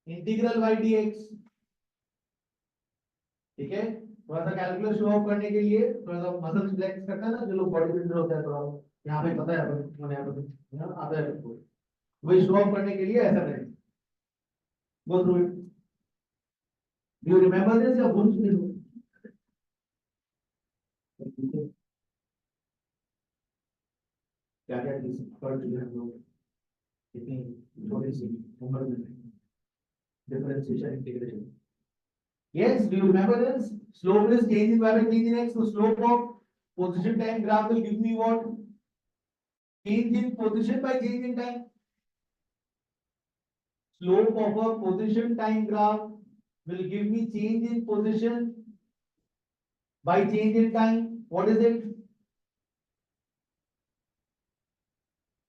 A: इंटीग्रल y dx। ठीक है, थोड़ा सा कैलकुलस शो ऑफ करने के लिए थोड़ा सा मसल फ्लेक्स करना है ना, जो लोग बॉडी बिल्डर होता है थोड़ा यहाँ पे पता है अपन, मैंने यहाँ पे आता है आपको, वही शो ऑफ करने के लिए ऐसा करें। गो through it. Do you remember this या भूल चुके हो। क्या क्या चीज पढ़ चुके हैं हम लोग इतनी छोटी सी उम्र में, differentiation integration. Yes, do you remember this? Slope is change in y by change in x. So slope of position time graph will give me what? Change in position by change in time. Slope of a position time graph will give me change in position by change in time. What is it?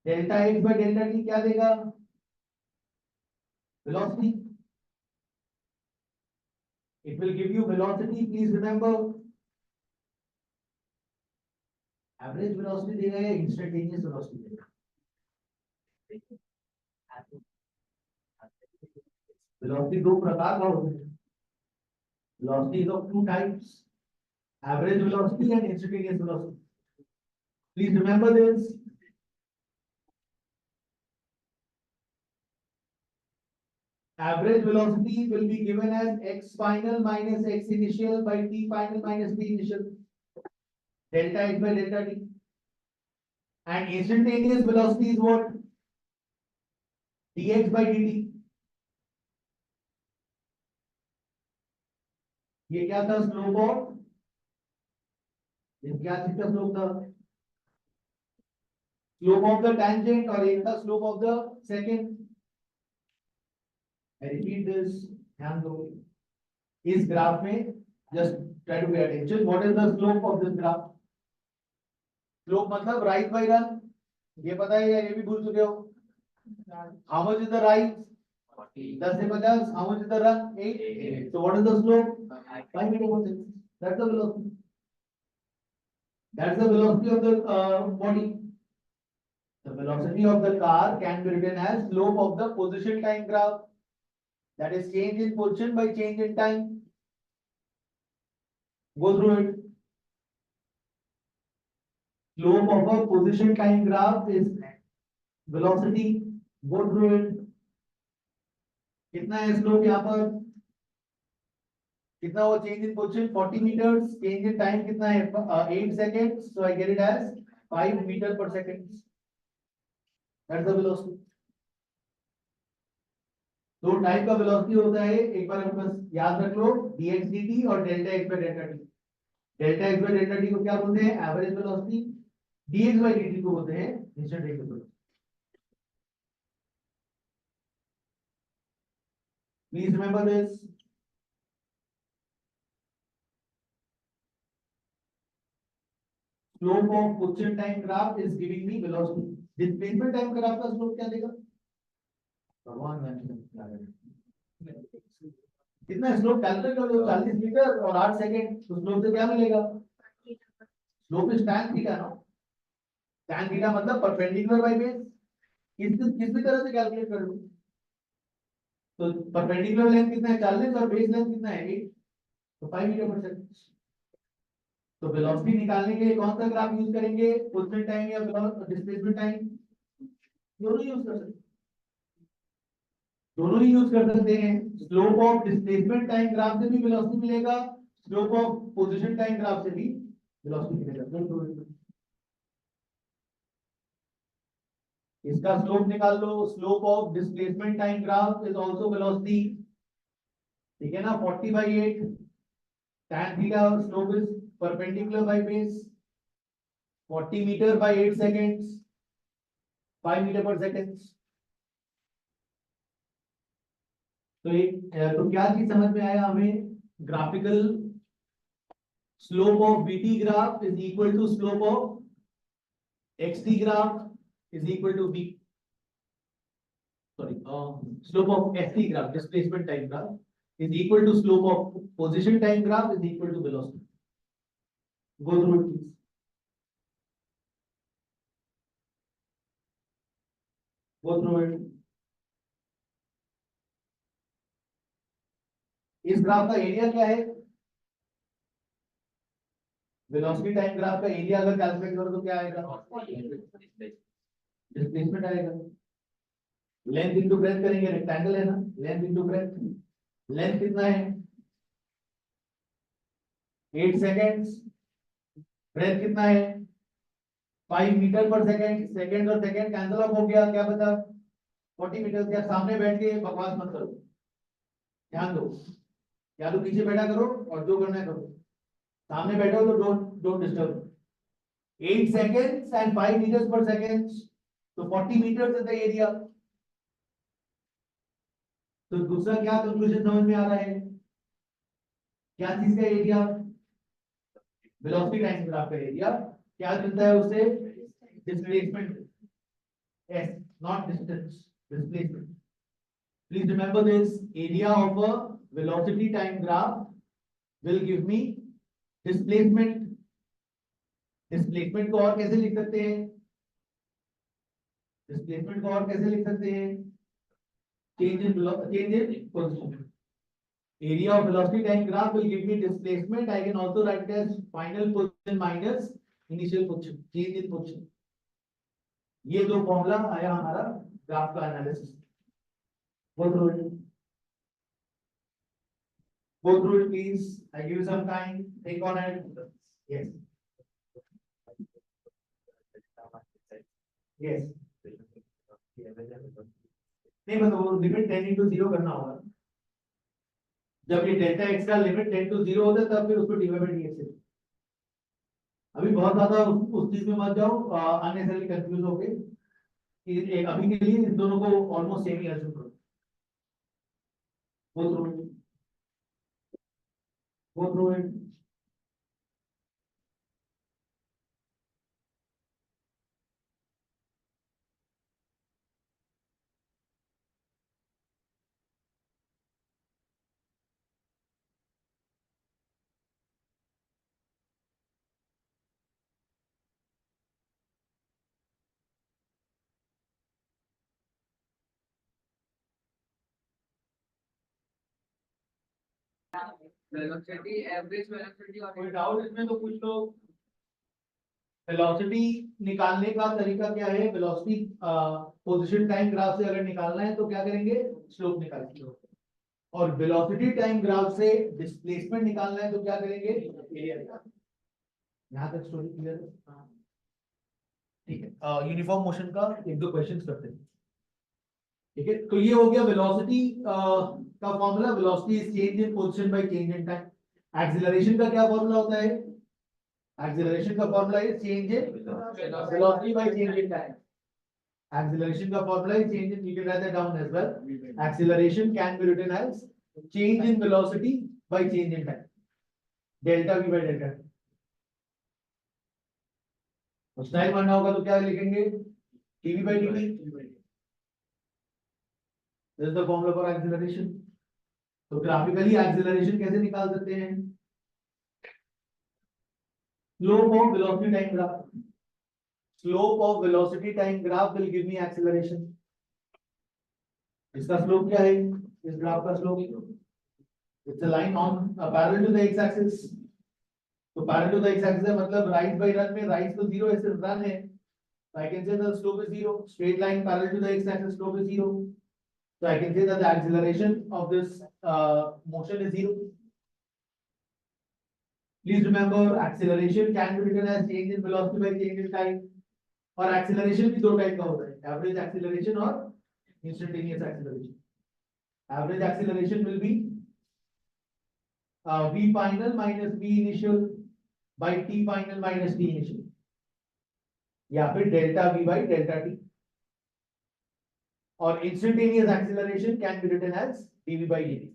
A: Delta x by delta t क्या देगा? Velocity. It will give you velocity. Please remember. Average velocity देगा या instantaneous velocity देगा? Velocity दो प्रकार का होता है। Velocity is of two types: average velocity and instantaneous velocity. Please remember this. Average velocity will be given as x final minus x initial by t final minus t initial, delta x by delta t. And instantaneous velocity is what? dx by dt. ये क्या था, slope of, ये क्या चीज का slope था, slope of the tangent, और एक था slope of the second. I repeat this, ध्यान दो इस ग्राफ में, just try to pay attention. What is the slope of this graph? Slope मतलब राइज बाय रन, ये पता है या ये भी भूल चुके हो। How much is the rise? 10 से 50. How much is the run? 8. So what is the slope? 5 meter. That's the velocity. That's the velocity of the body. The velocity of the car can be written as slope of the position time graph. That is change in position by change in time. Go through it. Slope of a position time graph is velocity. Go through it. कितना है slope यहाँ पर, कितना वो change in position 40 metres, change in time कितना है 8 seconds, so I get it as 5 metre per second. That's the velocity. दो type का वेलोसिटी होता है, एक बार बस याद रख लो, dx dt और delta x by delta t। Delta x by delta t को क्या बोलते हैं, average velocity. dx by dt को बोलते हैं instantaneous velocity. Please remember this. Slope of position time graph is giving me velocity. Displacement time graph का slope क्या देगा, भगवान कितना स्लोप कैलकुलेट कर लो, 40 मीटर और 8 सेकंड, तो स्लोप से क्या मिलेगा? स्लोप इज tan थीटा ना, tan थीटा मतलब परपेंडिकुलर बाय बेस, किस भी तरह से कैलकुलेट कर लो। तो परपेंडिकुलर लेंथ कितना है 40 और बेस लेंथ कितना है 8, तो 5 मीटर पर सेकंड। तो वेलोसिटी निकालने के लिए कौन सा ग्राफ यूज करेंगे, पोजीशन टाइम या डिस्प्लेसमेंट टाइम? दोनों यूज कर सकते, दोनों ही यूज कर सकते हैं। Slope of displacement time graph से भी वेलोसिटी मिलेगा, slope of position time graph से भी वेलोसिटी मिलेगा। इसका स्लोप निकाल लो, slope of displacement time graph is also velocity, ठीक है ना, 40/8 tan theta slope is perpendicular by base 40 meter by 8 seconds 5 metre per second. तो क्या चीज समझ में आया हमें, graphical slope of VT graph is equal to slope of XT graph is equal to v, sorry, slope of ft graph, displacement time graph, is equal to slope of position time graph is equal to velocity. Go through it, please. Go through it. इस graph का area क्या है? Velocity time graph का area अगर calculate करो तो क्या आएगा? डिस्प्लेसमेंट आएगा। लेंथ इनटू ब्रेथ करेंगे, रेक्टेंगल है ना, लेंथ इनटू ब्रेथ, लेंथ कितना है 8 सेकंड्स, ब्रेथ कितना है 5 मीटर पर सेकंड, सेकंड और सेकंड कैंसिल ऑफ हो गया, क्या बचा 40 मीटर। क्या सामने बैठ के बकवास मत करो, ध्यान दो, या तो पीछे बैठा करो और जो करना है करो, सामने बैठो तो don't disturb. 8 seconds and 5 meters per second, तो 40 meters is the area। तो दूसरा क्या कंक्लूजन समझ में आ रहा है, क्या चीज का एरिया, वेलोसिटी टाइम ग्राफ का एरिया क्या मिलता है उससे, displacement, s not distance, displacement। Please remember this, area of a velocity time graph will give me displacement। Displacement को और कैसे लिख सकते हैं, डिस्प्लेसमेंट को और कैसे लिख सकते हैं, change in position। Area of velocity time graph will give me displacement, I can also write it as final position minus initial position, change in position। ये दो फॉर्मूला आया हमारा ग्राफ का analysis. Go through it, go through it please, I give you some time, think on it। Yes, yes, नहीं मतलब limit 10/0 करना होगा, जब ये डेल्टा एक्स का लिमिट 10/0 होता है तब फिर उसको डिवाइड बाय dx से। अभी बहुत ज्यादा उस चीज में मत जाओ, अननेसेसरली कंफ्यूज होके, कि अभी के लिए इन दोनों को ऑलमोस्ट सेम ही अज्यूम करो। गो through it, go through it.
B: Velocity, average velocity और
A: कोई डाउट इसमें तो पूछ लो। वेलोसिटी निकालने का तरीका क्या है, वेलोसिटी पोजीशन टाइम ग्राफ से अगर निकालना है तो क्या करेंगे, स्लोप निकालेंगे, और वेलोसिटी टाइम ग्राफ से डिस्प्लेसमेंट निकालना है तो क्या करेंगे, एरिया निकालेंगे। यहाँ तक स्टोरी क्लियर है? ठीक है, यूनिफॉर्म मोशन का एक दो क्वेश्चंस करते हैं। ठीक है, तो ये हो गया वेलोसिटी का formula, velocity is change in position by change in time. Acceleration का क्या फॉर्मूला होता है, एक्सीलरेशन का formula is change in velocity by change in time. Acceleration का formula is change in, you can write that down as well. Acceleration can be written as change in velocity by change in time. Delta v by delta t. उस time मानना होगा तो क्या लिखेंगे, dv by dt. This is the formula for acceleration. तो graphically acceleration कैसे निकाल सकते हैं? Slope of velocity time graph, slope of velocity time graph will give me acceleration. इसका स्लोप क्या है? इस ग्राफ का slope, it's a line on parallel to the X axis. तो parallel to the X axis मतलब rise by run में rise तो zero है, सिर्फ रन है, so I can say the slope is zero. Straight line parallel to the x axis slope is zero. So I can say that the acceleration of this motion is zero. Please remember, acceleration can be written as change in velocity by change in time. और acceleration भी दो type का होता है, average acceleration और instantaneous acceleration. Average acceleration will be v final minus v initial by t final minus t initial. या फिर delta v by delta t. और instantaneous acceleration can be written as dv by dt.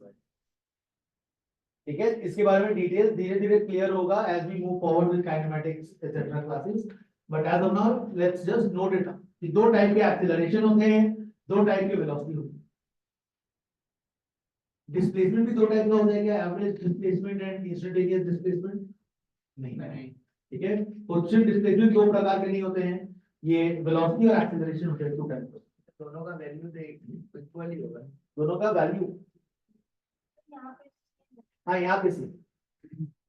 A: ठीक है, इसके बारे में detail धीरे धीरे क्लियर होगा as we move forward with kinematics etc classes. But as of now, let's just note it down कि दो टाइप के एक्सेलरेशन होते हैं, दो टाइप के वेलोसिटी होती है। डिस्प्लेसमेंट भी दो टाइप का होता है क्या? Average displacement and instantaneous displacement? नहीं। ठीक है, पोजीशन डिस्प्लेसमेंट दो प्रकार के नहीं होते हैं, ये वेलोसिटी और एक्सेलरेशन होते हैं, दो टाइप के।
B: दोनों का वैल्यू तो इक्वल ही होगा।
A: दोनों का वैल्यू, हाँ यहाँ पे से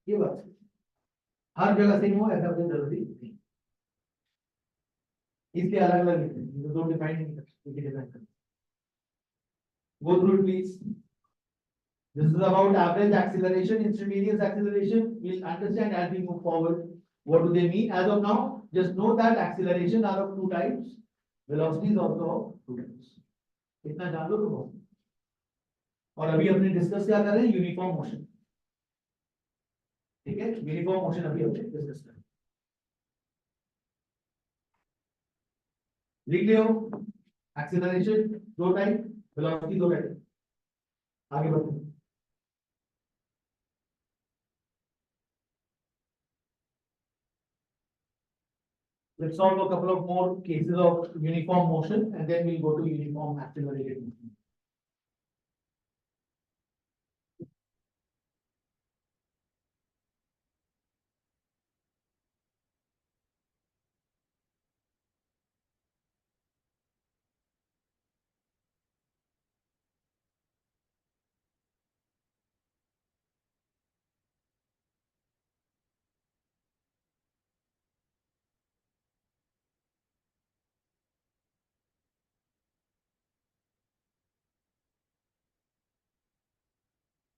A: ये बात हर जगह सेम हो ऐसा कोई जरूरी नहीं, इसलिए अलग अलग लिखते हैं, दो डिफाइन नहीं करते, डिफाइन करते। Go through it please. This is about average acceleration, instantaneous acceleration. We'll understand as we move forward. What do they mean? As of now, just know that acceleration are of two types. Velocity is also of two types. इतना जान लो तो बहुत। और अभी अपने discuss क्या कर रहे हैं? Uniform motion. ठीक है, यूनिफॉर्म मोशन अभी अपने डिस्कस कर रहे हैं। लिख लियो, एक्सेलरेशन दो टाइप, वेलोसिटी दो टाइप। आगे बढ़ो। Let's solve a couple of more cases of uniform motion and then we'll go to uniform accelerated motion.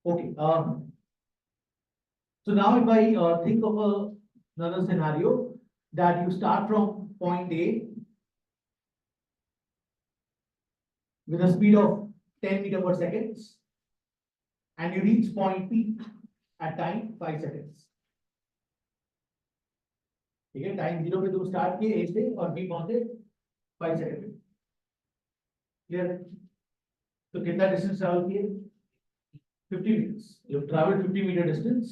A: Okay. So now if I think of another scenario that you start from point A with a speed of 10 meter per second and you reach point P at time 5 seconds. ठीक है, time 0 पे तुम start किए A से और B पहुंचे 5 second में। Clear है? तो कितना डिस्टेंस ट्रैवल किए? 50 meters. You have traveled 50 meter distance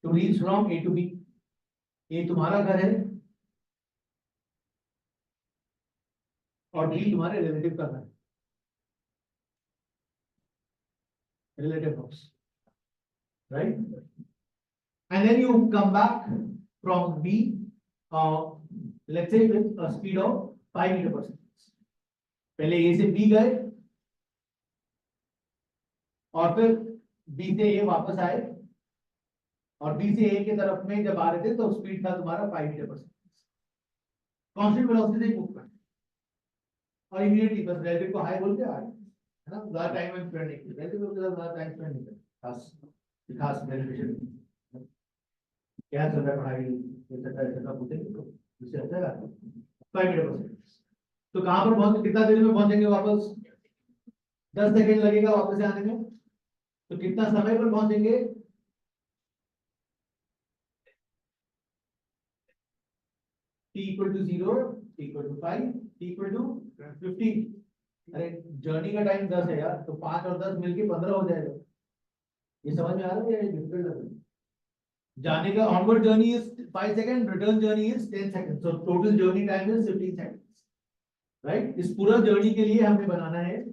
A: to reach from A to B. A तुम्हारा घर है और B तुम्हारे रिलेटिव का घर है, relative house, right? And then you come back from B, let's say with a speed of 5 meter per second. पहले A से B गए और फिर B से A वापस आए और B से A के तरफ में जब आ रहे थे तो स्पीड था तुम्हारा 5 metre per second. Constant velocity से मूव करना और इमीडिएटली बस रिलेटिव को हाई बोल के आ गए, है ना? ज्यादा टाइम में स्पेंड नहीं किया, रिलेटिव को ज्यादा टाइम स्पेंड नहीं किया, खास बेनिफिशियल क्या चल रहा है पढ़ाई ऐसा पूछेंगे तो इससे अच्छा है 5 मीटर पर सेकंड। तो कहां पर पहुंच, कितना देर में पहुंचेंगे वापस? 10 सेकंड लगेगा वापस आने में। तो कितना समय पर पहुंचेंगे? t equal to 0, t equal to 5, t equal to 15। अरे जर्नी का टाइम 10 है यार, तो 5 और 10 मिलके 15 हो जाएगा। ये समझ में आ रहा है या डिफिकल्ट लग रहा है? जाने का onward journey is 5 second, return journey is 10 second, so total journey time is 15 seconds, right? इस पूरा जर्नी के लिए हमें बनाना है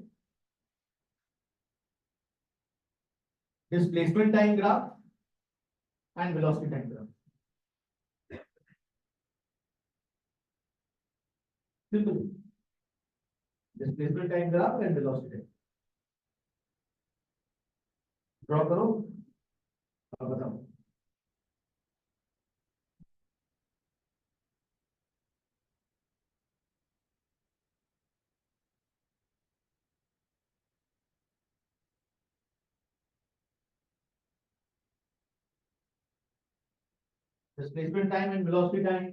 A: displacement time graph and velocity time graph. Simple. Displacement time graph and velocity time. Draw करो, अब बताओ. Displacement time and velocity time.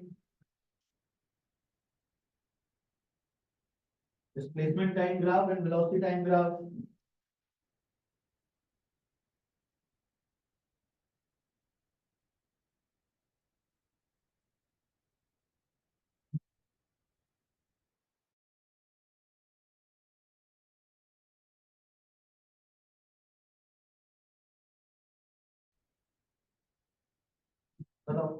A: Displacement time graph and velocity time graph. बताओ.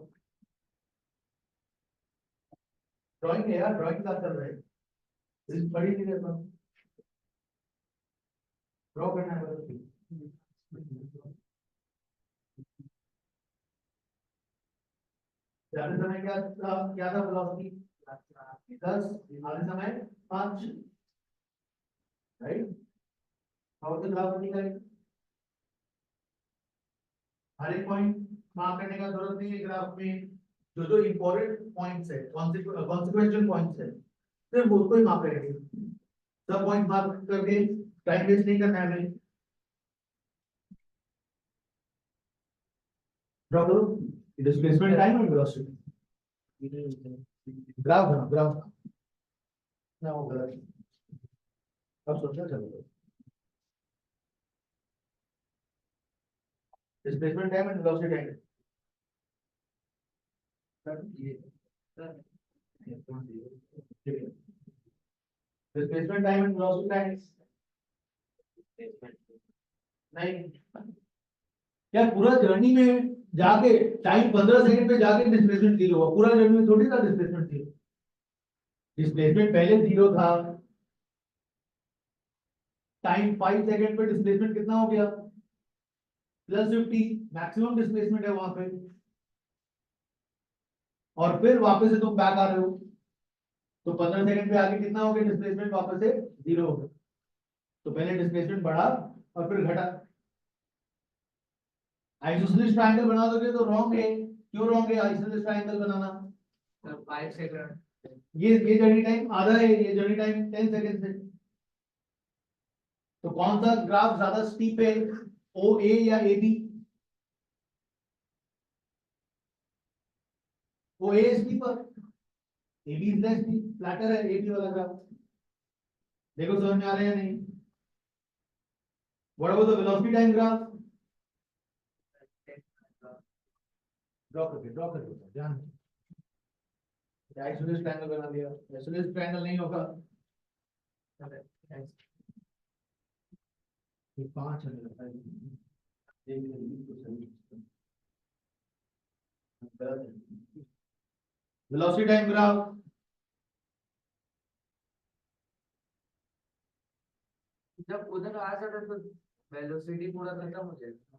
A: ड्राइंग है यार, ड्राइंग क्लास चल रहा है. इस बड़ी नहीं करता. ड्रॉ करना है बस. ज्यादा समय क्या था वेलोसिटी 10, आधे समय 5, राइट. और तो ग्राफ निकाले. हर एक पॉइंट मार्क करने का जरूरत नहीं है ग्राफ में. जो जो इंपॉर्टेंट पॉइंट्स है, कॉन्सिक्वेंशियल पॉइंट्स है, सिर्फ उसको ही मार्क करेंगे. सब पॉइंट मार्क करके टाइम वेस्ट नहीं करना है हमें. ड्रॉ करो डिस्प्लेसमेंट टाइम और वेलोसिटी. ग्राफ बना, ग्राफ ना वो गलत. अब सोचना चलो. Displacement time and velocity time. Displacement time and velocity time. नहीं, क्या पूरा जर्नी में जाके टाइम 15 सेकंड पे जाके डिस्प्लेसमेंट 0 हुआ? पूरा जर्नी में थोड़ी था डिस्प्लेसमेंट 0. डिस्प्लेसमेंट पहले 0 था. टाइम 5 सेकंड पे डिस्प्लेसमेंट कितना हो गया? +50. मैक्सिमम डिस्प्लेसमेंट है वहां पे. और फिर वापस से तुम बैक आ रहे हो तो 15 सेकंड पे आगे कितना हो गया डिस्प्लेसमेंट? वापस से 0 हो गया. तो पहले डिस्प्लेसमेंट बढ़ा और फिर घटा. आइसोसेलेस ट्रायंगल बना दोगे तो रॉन्ग है. क्यों रॉन्ग है आइसोसेलेस ट्रायंगल बनाना?
B: 5 सेकंड.
A: ये जर्नी टाइम आधा है, ये जर्नी टाइम 10 सेकंड है. तो कौन सा ग्राफ ज्यादा स्टीप है, ओ ए या A B? O A steeper, A B is less steep. Flatter है ए बी वाला ग्राफ. देखो समझ में आ रहा है या नहीं? What about the velocity time graph? Draw करके ध्यान से. आइसोसेलेस ट्रायंगल बना दिया. आइसोसेलेस ट्रायंगल नहीं होगा. ये 5 हमें लगता है. Velocity time graph.
B: जब उधर आ जाता तो वेलोसिटी पूरा खत्म हो जाएगा.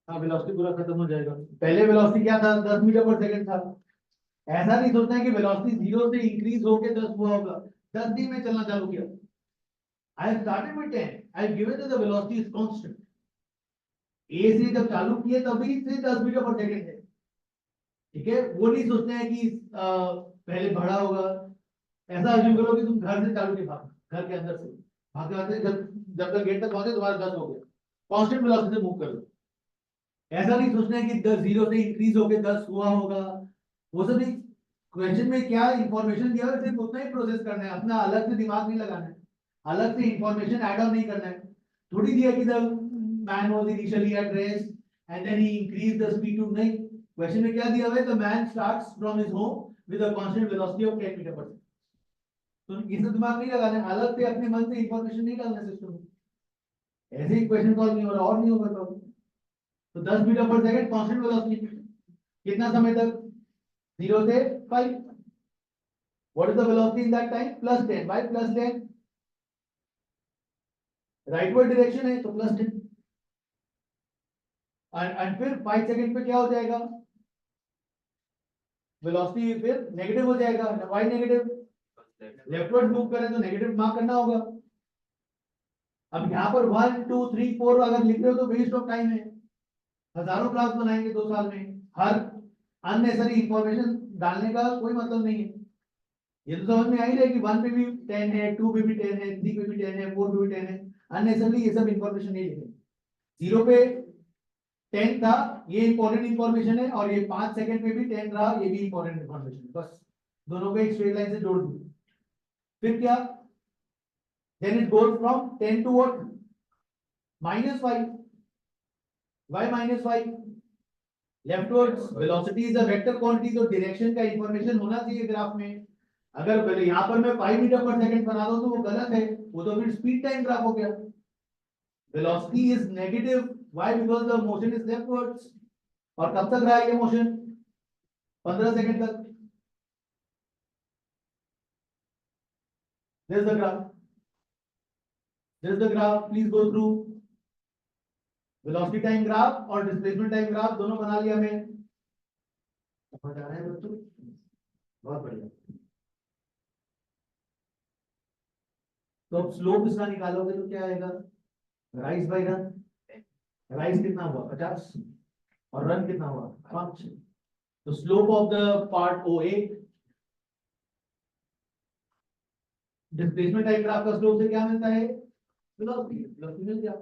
A: हाँ, वेलोसिटी पूरा खत्म हो जाएगा. पहले वेलोसिटी क्या था? 10 मीटर पर सेकंड था. ऐसा नहीं सोचना है कि वेलोसिटी 0 से इंक्रीज होके 10 हुआ होगा. 10 दिन में चलना चालू किया. I have started with 10. I have given that the velocity is constant. A से जब चालू किए तभी से 10 मीटर पर सेकंड है. ठीक है, वो नहीं सोचना है कि पहले बढ़ा होगा. ऐसा अज्यूम करो कि तुम घर से चालू के भाग, घर के अंदर से भागते भागते जब तक गेट तक पहुंचे तुम्हारा 10 हो गया. कांस्टेंट वेलोसिटी से मूव कर लो. ऐसा नहीं सोचना है कि 0 से इंक्रीज होके 10 हुआ होगा. वो सब नहीं. क्वेश्चन में क्या इंफॉर्मेशन दिया है सिर्फ उतना ही प्रोसेस करना है. अपना अलग से दिमाग नहीं लगाना है. अलग से इंफॉर्मेशन ऐड ऑन नहीं करना है. थोड़ी दिया कि the man was initially at rest and then he increase the speed to. नहीं, क्वेश्चन में क्या दिया हुआ है? The man starts from his home with a constant velocity of 10 metre per second. तो इससे दिमाग नहीं लगाना है. अलग से अपने मन से इंफॉर्मेशन नहीं डालना सिस्टम में. ऐसे ही क्वेश्चन सॉल्व नहीं हो रहा और नहीं होगा. तो 10 metre per second constant velocity. कितना समय तक? 0 से 5. What is the velocity in that time? +10. Why +10? Rightward direction है तो +10. एंड फिर 5 सेकंड पे क्या हो जाएगा, वेलोसिटी फिर नेगेटिव हो जाएगा। व्हाई नेगेटिव, लेफ्टवर्ड मूव करें तो नेगेटिव मार्क करना होगा। अब यहाँ पर 1 2 3 4 अगर लिख रहे हो तो वेस्ट ऑफ टाइम है, हजारों क्लास बनाएंगे 2 साल में, हर अननेसेसरी इंफॉर्मेशन डालने का कोई मतलब नहीं है। ये तो समझ में आ ही रहा है कि 1 पे भी 10 है, 2 पे भी 10 है, 3 पे भी 10 है, 4 पे भी 10 है, अननेसेसरली ये सब इंफॉर्मेशन नहीं लिखेंगे। 0 पे 10 था, ये इंपॉर्टेंट इंफॉर्मेशन है, और ये 5 सेकंड पे भी 10 रहा, ये भी इंपॉर्टेंट इंफॉर्मेशन है। बस दोनों को एक स्ट्रेट लाइन से जोड़ दो। फिर क्या, then it goes from 10 to what, -5. why -5, leftwards, velocity is a vector quantity, तो डायरेक्शन का इंफॉर्मेशन होना चाहिए ग्राफ में। अगर यहाँ पर मैं 5 मीटर पर सेकंड बना दूं तो वो गलत है, वो तो फिर स्पीड टाइम ग्राफ हो गया। Velocity is negative, why, because the motion is leftwards. और कब तक रहा है ये मोशन, 15 सेकंड तक। This the graph, this the graph, please go through. Velocity time graph और डिस्प्लेसमेंट टाइम ग्राफ दोनों बना लिया मैं। समझ आ रहा है बच्चों, बहुत बढ़िया। तो अब स्लोप इसका निकालोगे तो क्या आएगा, राइज बाय रन। राइज कितना हुआ 50 और रन कितना हुआ 5। तो slope of the part OA, displacement time graph का स्लोप से क्या मिलता है, वेलोसिटी, वेलोसिटी मिल गया।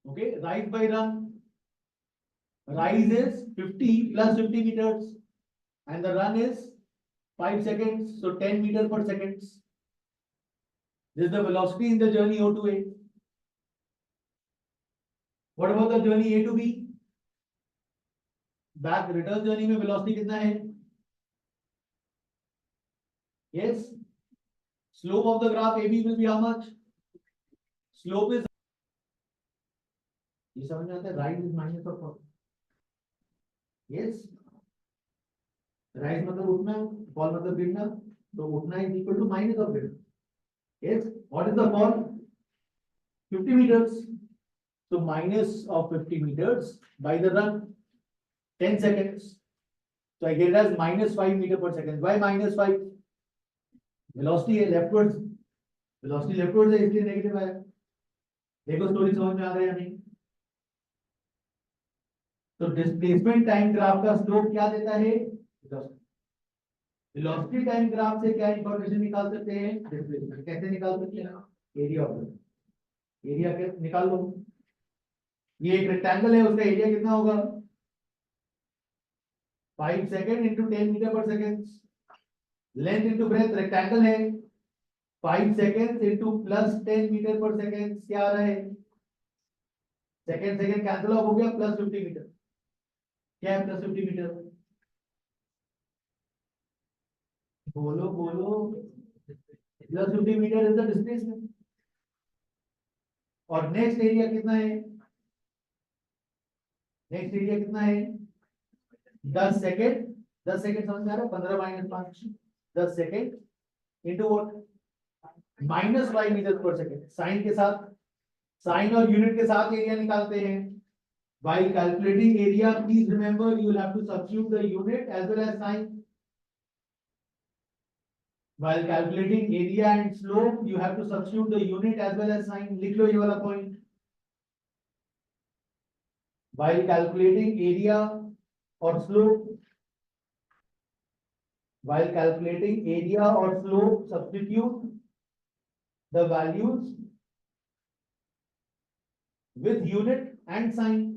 A: Okay, rise by run, rise is 50 plus 50 meters and the run is 5 seconds, so 10 meter per second. This is the velocity in the journey O to A. What about the journey A to B? Back return journey में velocity कितना है? Yes. Slope of the graph AB will be how much? Slope is, ये समझ में आता है, rise is minus of fall. Yes. Rise मतलब उठना, fall मतलब गिरना, तो उठना is equal to minus of गिरना. Yes. What is the fall? 50 meters. So minus of 50 meters by the run, 10 seconds. So I get it as -5 meter per second. Why -5? Velocity है leftwards, velocity leftwards है इसलिए negative आया। देखो story समझ में आ रहा है या नहीं। तो डिस्प्लेसमेंट टाइम ग्राफ का स्लोप क्या देता है, वेलोसिटी टाइम ग्राफ से क्या इंफॉर्मेशन निकाल सकते हैं, डिस्प्लेसमेंट। कैसे निकाल सकते हैं, एरिया ऑफ एरिया के निकाल लो। ये एक रेक्टेंगल है, उसका एरिया कितना होगा, 5 second into 10 metre per second. Length into breadth, rectangle है, 5 second into plus 10 metre per second, क्या आ रहा है, सेकंड सेकंड कैंसिल ऑफ हो गया, प्लस 50 मीटर। क्या है प्लस 50 मीटर, बोलो बोलो, plus 50 metre is the displacement. और नेक्स्ट एरिया कितना है, नेक्स्ट एरिया कितना है, 10 सेकंड, 10 सेकंड समझ में आ रहा है, 15 minus 5, 10 second into what, -5 metre per second. Sign के साथ, साइन और यूनिट के साथ एरिया निकालते हैं। While calculating area, please remember you will have to substitute the unit as well as sign. While calculating area and slope, you have to substitute the unit as well as sign. लिख लो ये वाला point. While calculating area or slope, while calculating area or slope, substitute the values with unit and sign.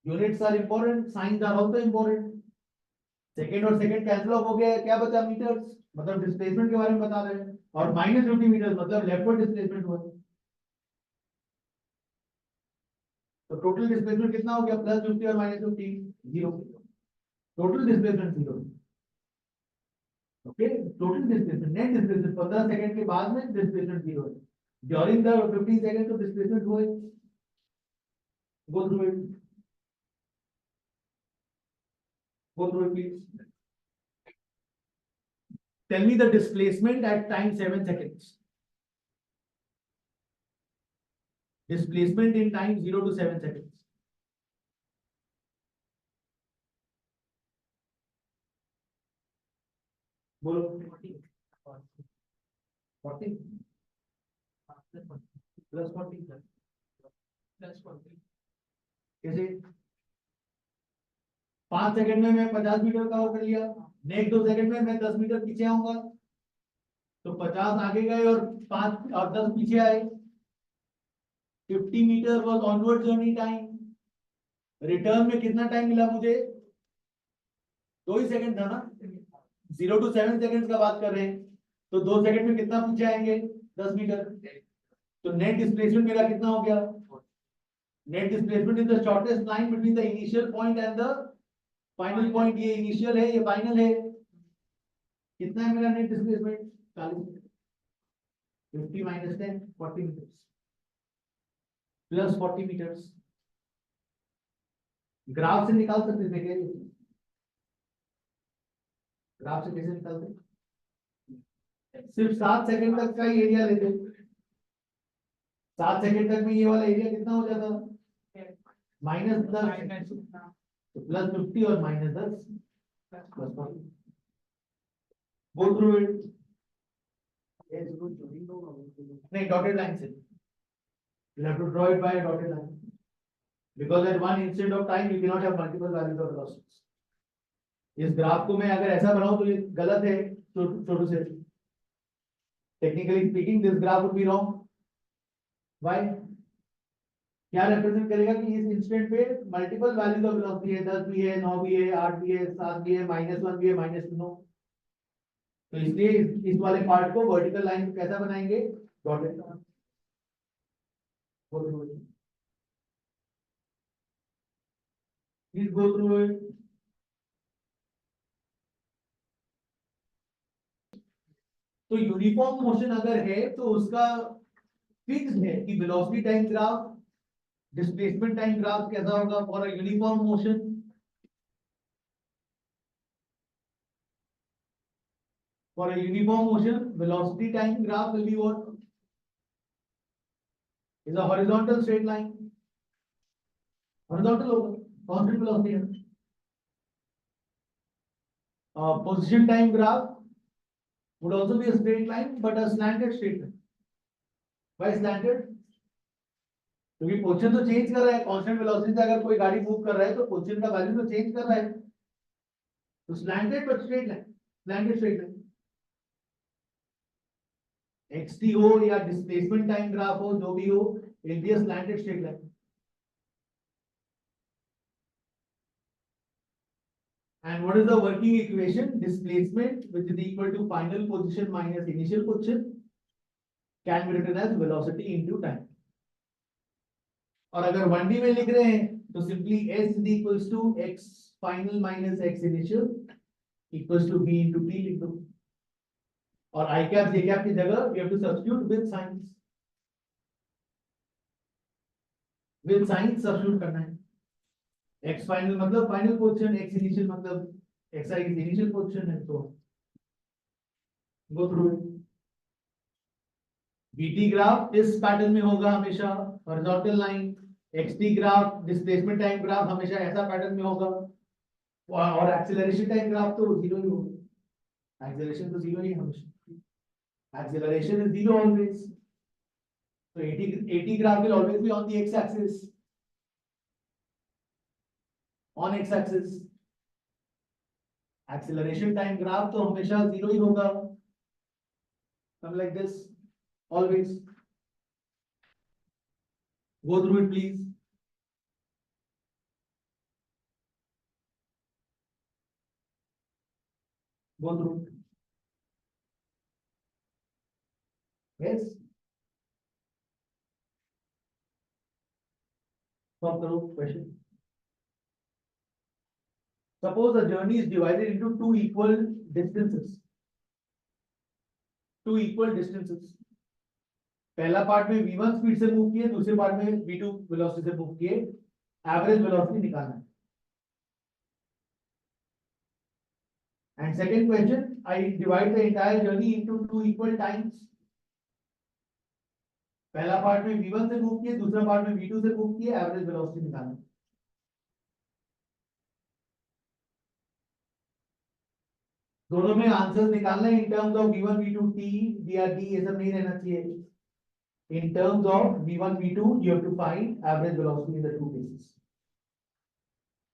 A: Units are important, signs are also important. Second और second cancel of हो गया, क्या बचा, metres, मतलब displacement के बारे में बता रहे हैं। और -50 मीटर मतलब लेफ्टवर्ड डिस्प्लेसमेंट हुआ। तो टोटल डिस्प्लेसमेंट कितना हो गया, +50 और -50 0। Total displacement 0। Okay, total displacement, net displacement 15 second के बाद में डिस्प्लेसमेंट 0 है। ड्यूरिंग द 15 सेकंड तो डिस्प्लेसमेंट हुआ है। गो through it, go through it please. Tell me the displacement at time 7 seconds. Displacement in time 0 to 7 seconds. बोलो 40 plus 40 कैसे 5 second में मैं 50 मीटर का वो कर लिया, नेक्स्ट 2 सेकंड में मैं 10 मीटर पीछे आऊंगा, तो 50 आगे गए और 5 और 10 पीछे आए। 50 metre was onward journey time. Return में कितना टाइम मिला मुझे? 2 ही सेकंड था ना, 0 to 7 सेकंड का बात कर रहे हैं, तो 2 सेकंड में कितना पीछे आएंगे? 10 मीटर। तो नेट डिस्प्लेसमेंट मेरा कितना हो गया? Net displacement is the shortest line between the initial point and the final point. ये इनिशियल है, ये फाइनल है। कितना है मेरा net displacement? 40। 50 minus 10 40 meters plus 40 meters। Graph से निकाल सकते थे क्या? ग्राफ से कैसे निकालते? सिर्फ 7 सेकंड तक का ही एरिया लेते। 7 सेकंड तक में ये वाला एरिया कितना हो जाता? -10। तो प्लस 50 और -10 प्लस 40। Go through it. नहीं, डॉटेड लाइन से। You have to draw it by a dotted line because at one instant of time you cannot have multiple values of velocities. इस ग्राफ को मैं अगर ऐसा बनाऊं तो ये गलत है छोटू से। Technically speaking this graph would be wrong. Why? क्या रिप्रेजेंट करेगा कि इस इंस्टेंट पे मल्टीपल वैल्यूज ऑफ वेलोसिटी है, 10 भी है, 9 भी है, 8 भी है, 7 भी है, -1 भी है, -2। तो इसलिए इस वाले पार्ट को वर्टिकल लाइन को कैसा बनाएंगे? Dotted. Please go through it. तो यूनिफॉर्म मोशन अगर है तो उसका फिक्स है कि velocity time graph, displacement time graph कैसा होगा for a uniform motion. For a uniform motion, velocity time graph will be what? Is a horizontal straight line. Horizontal होगा, constant velocity है। Position time graph would also be a straight line, but a slanted straight line. Why slanted? क्योंकि position तो change कर रहा है, constant velocity से अगर कोई गाड़ी मूव कर रहा है तो पोजीशन का वैल्यू तो चेंज कर रहा है। तो slanted but straight line, slanted straight line। xt हो या डिस्प्लेसमेंट टाइम ग्राफ हो, जो भी हो, it will be a slanted straight line। And what is the working equation? Displacement, which is equal to final position minus initial position, can be written as velocity into time। और अगर 1D में लिख रहे हैं तो simply s is equals to x final minus x initial equals to v into t लिख दो। और I cap j cap की जगह we have to substitute with signs। with signs substitute करना है। x final मतलब final position, x initial मतलब xi is initial position है। तो go through it। vt graph इस पैटर्न में होगा हमेशा, horizontal line. xt graph, displacement time graph, हमेशा ऐसा पैटर्न में होगा। और एक्सीलरेशन टाइम ग्राफ तो जीरो ही होगा। एक्सीलरेशन तो जीरो ही हमेशा। Acceleration is zero always. तो 80 graph will always be on the x-axis, on x-axis। acceleration time graph तो हमेशा जीरो ही होगा, come like this always। go through it please। go through it। yes, solve करो question। suppose the journey is divided into two equal distances। two equal distances। पहला part में v1 speed से move किए, दूसरे part में v2 velocity से move किए। Average velocity निकालना है। And second question, I divide the entire journey into two equal times। पहला पार्ट में v1 से मूव किए, दूसरा पार्ट में v2 से मूव किए, एवरेज वेलोसिटी निकालना। दोनों में आंसर निकालना है in terms of v1 v2 t dr d, ये सब नहीं रहना चाहिए। In terms of v1 v2 you have to find average velocity in the two cases।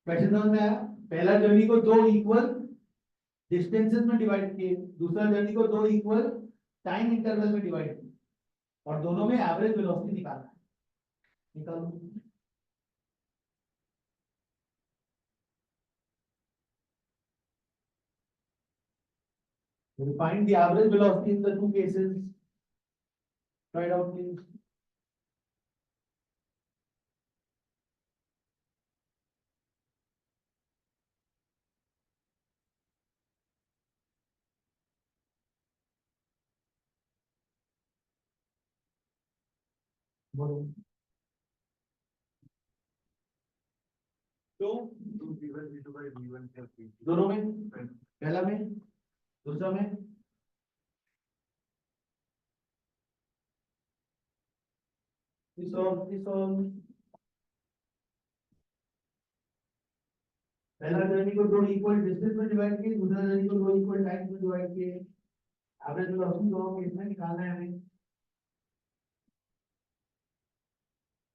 A: Question समझ में आया? पहला जर्नी को दो इक्वल डिस्टेंसेस में डिवाइड किए, दूसरा जर्नी को दो इक्वल टाइम इंटरवल में डिवाइड किए, और दोनों में एवरेज वेलोसिटी निकालना है। निकालो। We'll find the average velocity in the two cases. Try it out, please. बोलो। तो दोनों में, पहला में, दूसरा में, पहला जर्नी को दो इक्वल डिस्टेंस में डिवाइड किए, दूसरा जर्नी को दो इक्वल टाइम में डिवाइड किए, एवरेज वेलोसिटी दोनों के इसमें निकालना है हमें।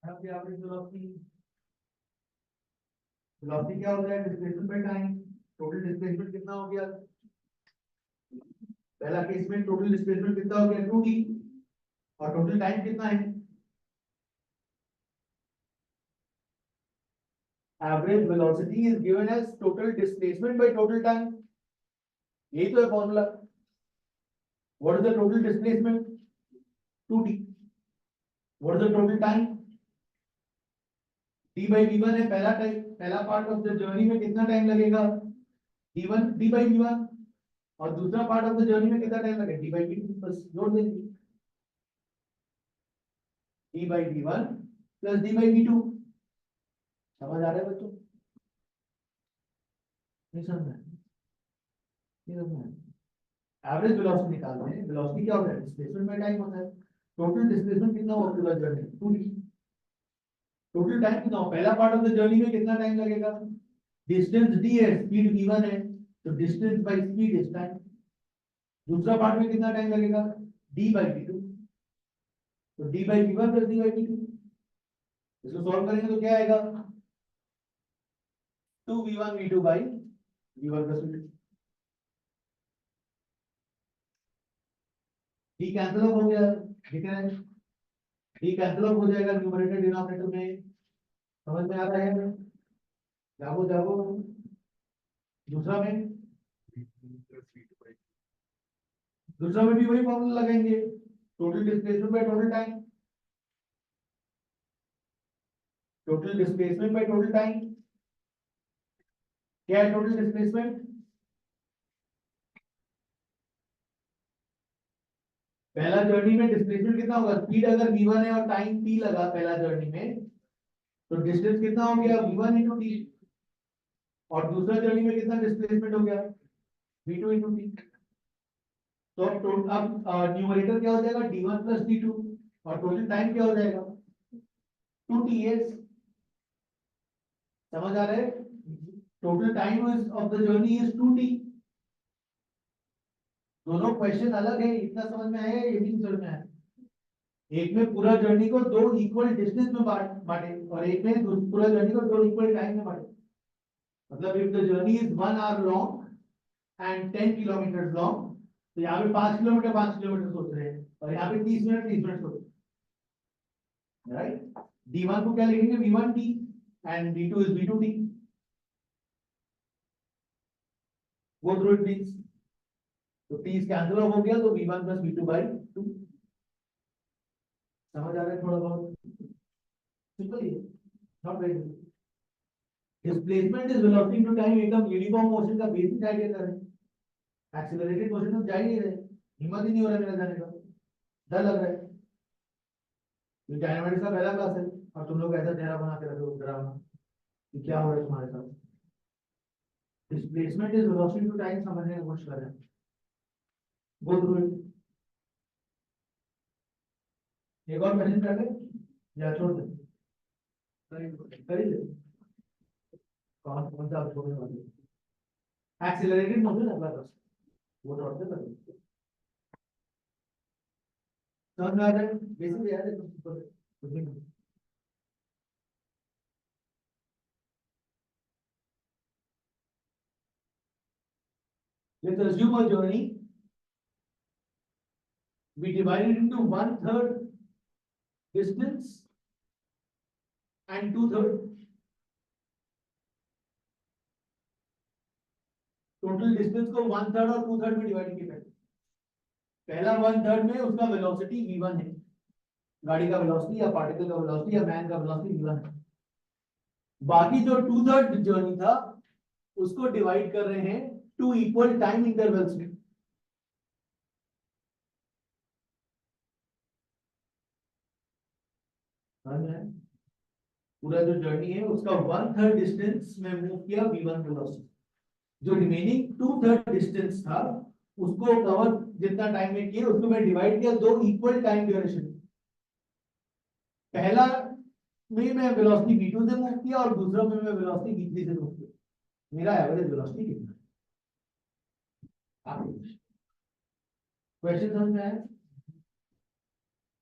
A: अब ये एवरेज वेलोसिटी, वेलोसिटी क्या होता है? Displacement by time. Total displacement कितना हो गया? पहला केस में टोटल डिस्प्लेसमेंट कितना हो गया? 2d, और टोटल टाइम कितना है? Average velocity is given as total displacement by total time. यही तो है formula. What is the total displacement? 2d। What is the total time? d by v1 है पहला टाइम, पहला पार्ट ऑफ द जर्नी में कितना टाइम लगेगा? d by v1, और दूसरा पार्ट ऑफ द जर्नी में कितना टाइम लगेगा? d by v2। बस जोड़ देंगे, d by v1 plus d by v2। समझ आ रहा है बच्चों? नहीं समझ में? नहीं समझ में? एवरेज वेलोसिटी निकालते हैं। वेलोसिटी क्या होता है? डिस्प्लेसमेंट बाय टाइम होता है। टोटल डिस्प्लेसमेंट कितना हुआ पूरा जर्नी? 2d। टोटल टाइम कितना हुआ? पहला पार्ट ऑफ द जर्नी में कितना टाइम लगेगा? डिस्टेंस d है, स्पीड v1 है, तो distance by speed is time. दूसरा पार्ट में कितना टाइम लगेगा? d by v2, तो d by v1 plus d by v2। इसको सॉल्व करेंगे तो क्या आएगा? 2v1 v2 by v1 plus v2। d cancel हो गया, ठीक है? d कैंसिल हो जाएगा न्यूमरेटर डिनोमिनेटर में। समझ में आ रहा है? जागो जागो। दूसरा में, दूसरा में भी वही फॉर्मूला लगाएंगे, total displacement by total time. Total displacement by total time क्या है? टोटल डिस्प्लेसमेंट, पहला जर्नी में डिस्प्लेसमेंट कितना होगा? स्पीड अगर v1 है और टाइम t लगा पहला जर्नी में, तो डिस्टेंस कितना हो गया? v1 into t। और दूसरा जर्नी में कितना डिस्प्लेसमेंट हो गया? v2 into t। तो अब न्यूमरेटर क्या हो जाएगा? d1 plus d2, और टोटल टाइम क्या हो जाएगा? 2ts। समझ आ रहा है? Total time of the journey is 2t। दोनों क्वेश्चन अलग है, इतना समझ में आया? ये भी नहीं समझ में आया? एक में पूरा जर्नी को दो इक्वल डिस्टेंस में बांटे, और एक में पूरा जर्नी को दो इक्वल टाइम में बांटे। मतलब if the journey is 1 hour long and 10 kilometre long, तो यहाँ पे 5 किलोमीटर सोच रहे हैं, और यहाँ पे 30 मिनट सोच रहे हैं, राइट? d1 को क्या लिखेंगे? v1t, and d2 is v2t। go through it please। तो t कैंसिल हो गया, तो v1 plus v2 by 2। समझ आ रहा है? थोड़ा बहुत सिंपल ही है, not very. Displacement is velocity to time, एकदम यूनिफॉर्म मोशन का बेसिक आइडिया कर रहे हैं। एक्सीलरेटेड मोशन में जा ही नहीं रहे, हिम्मत ही नहीं हो रहा मेरा जाने का, डर लग रहा है। ये डायनामिक्स का पहला क्लास है, और तुम लोग ऐसा चेहरा बना के रखे हो डरावना कि क्या हो रहा है तुम्हारे साथ। Displacement is velocity to time समझने की कोशिश कर रहे हैं। Go through it. एक और क्वेश्चन कर ले या छोड़ दे? कर ही ले। कौन सा आप छोड़ने वाले? एक्सेलरेटेड मोशन अगला क्वेश्चन, वो डॉट से कर दे। समझ में आ रहा है? बेसिक याद है कुछ नहीं। Let's assume a journey. We divide it into 1/3 distance and 2/3. Total distance को 1/3 और 2/3 में डिवाइड किया। पहला 1/3 में उसका वेलोसिटी v1 है, गाड़ी का वेलोसिटी या पार्टिकल का वेलोसिटी या मैन का वेलोसिटी v1 है। बाकी जो 2/3 जर्नी था उसको डिवाइड कर रहे हैं 2 इक्वल टाइम इंटरवल्स में। पूरा जो जर्नी है उसका 1/3 डिस्टेंस में मूव किया v1 वेलोसिटी, जो रिमेनिंग 2/3 डिस्टेंस था उसको कवर जितना टाइम में किया उसको मैं डिवाइड किया 2 इक्वल टाइम ड्यूरेशन। पहला में मैं वेलोसिटी v2 से मूव किया और दूसरा में मैं वेलोसिटी v3 से मूव किया। मेरा एवरेज वेलोसिटी कितना है? क्वेश्चन समझ में आया?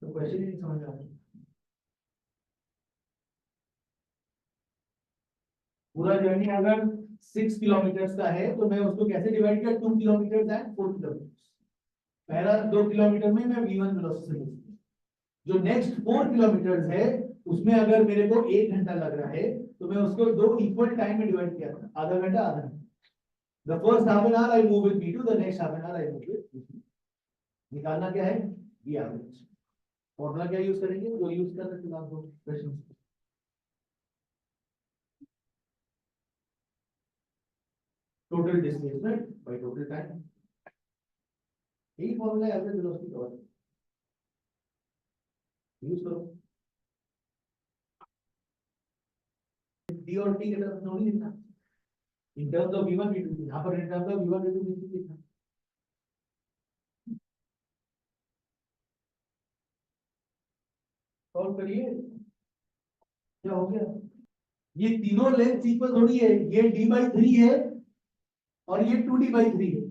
A: तो क्वेश्चन ही नहीं समझ आया। पूरा जर्नी अगर 6 किलोमीटर का है तो मैं उसको कैसे डिवाइड किया? 2 किलोमीटर एंड 4 किलोमीटर। पहला 2 किलोमीटर में मैं v1 वेलोसिटी से मूव किया, जो नेक्स्ट 4 किलोमीटर है उसमें अगर मेरे को 1 घंटा लग रहा है तो मैं उसको 2 इक्वल टाइम में डिवाइड किया था, आधा घंटा आधा घंटा। The first half an hour I move with v2, the next half an hour I move with v3। निकालना क्या है? v average. फॉर्मूला क्या यूज करेंगे? जो यूज कर रहे थे आप दो question. Total displacement by total time, यही फॉर्मूला एवरेज वेलोसिटी का यूज करो। डी और टी के तरफ नहीं लिखना, in terms of v1 v2, यहां पर in terms of v1 v2 v3 लिखना। सॉल्व करिए, क्या हो गया? ये तीनों लेंथ इक्वल थोड़ी है, ये d/3 है और ये 2d/3 है।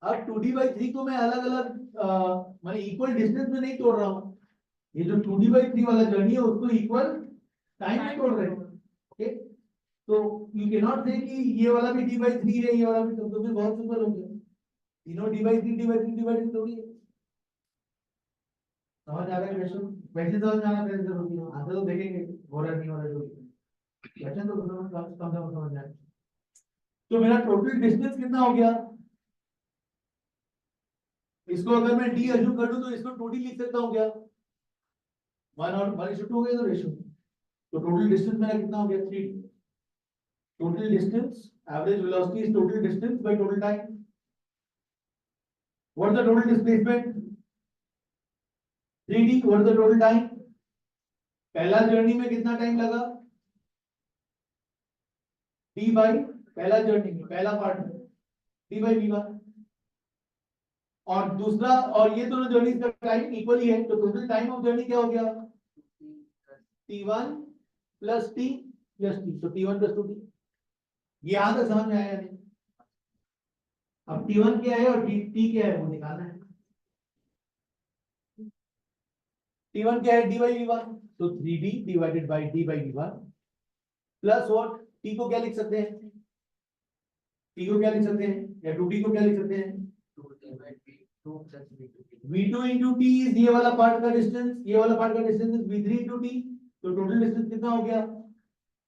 A: अब 2d/3 को मैं अलग अलग माने इक्वल डिस्टेंस में नहीं तोड़ रहा हूं, ये जो 2d/3 वाला जर्नी है उसको इक्वल टाइम में तोड़ रहे हैं। ओके, तो यू कैन नॉट से कि ये वाला भी d/3 है ये वाला भी, तो फिर बहुत सिंपल हो गया, तीनों d/3 थोड़ी है। समझ आ रहा है क्वेश्चन? वैसे समझ आना कैसे जरूरी है, आंसर तो देखेंगे हो रहा नहीं हो रहा जो क्वेश्चन तो कम समझ आए। तो मेरा टोटल डिस्टेंस कितना हो गया? इसको अगर मैं d अज्यूम कर लूं तो इसको 2d लिख सकता हूं क्या? 1 और 1:2 हो गया तो रेशियो, तो टोटल डिस्टेंस मेरा कितना हो गया? 3d। Total distance, average velocity is total distance by total time. What is the total displacement? 3d। What is the total time? पहला जर्नी में कितना टाइम लगा? d बाई पहला जर्नी में पहला पार्ट में d बाई v1, और दूसरा और ये दोनों जर्नी का टाइम इक्वल ही है, तो टोटल टाइम ऑफ जर्नी क्या हो गया? t1 plus t plus t, तो t1 प्लस 2t। ये यहां तक समझ में आया नहीं? अब t1 क्या है और t क्या है वो निकालना है। t1 क्या है? d बाई v1, तो 3d divided by d by v1 plus what? t को क्या लिख सकते हैं? t को क्या लिख सकते हैं या 2d को क्या लिख सकते हैं? v2 into t इज ये वाला पार्ट का डिस्टेंस, ये वाला पार्ट का distance is v3 into t, तो टोटल डिस्टेंस कितना हो गया?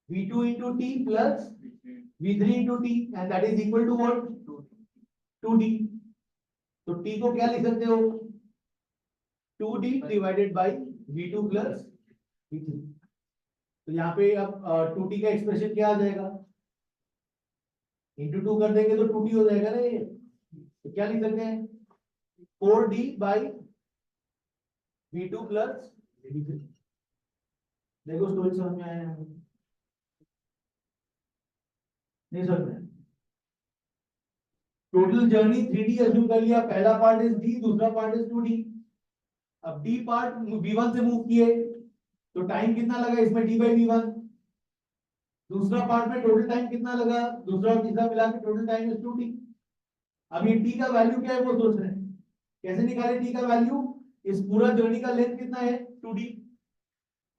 A: v2 into t plus v3 into t, and that is equal to what? 2d। तो t को क्या लिख सकते हो? 2d divided by v2 plus v3। तो यहाँ पे अब 2t का एक्सप्रेशन क्या आ जाएगा? इंटू 2 कर देंगे तो 2t हो जाएगा ना ये, तो क्या लिख सकते हैं? 4d by v2 plus v3। देखो स्टोरी समझ में आया नहीं? समझ में? टोटल जर्नी 3d अज्यूम कर लिया, पहला पार्ट इज d, दूसरा पार्ट इज 2d। अब डी पार्ट V1 से मूव किए तो टाइम कितना लगा इसमें d बाई V1। दूसरा पार्ट में टोटल टाइम कितना लगा, दूसरा और तीसरा मिला के टोटल टाइम इज 2t। अब ये t का वैल्यू क्या है वो सोच रहे हैं, कैसे निकाले t का वैल्यू। इस पूरा जर्नी का लेंथ कितना है 2d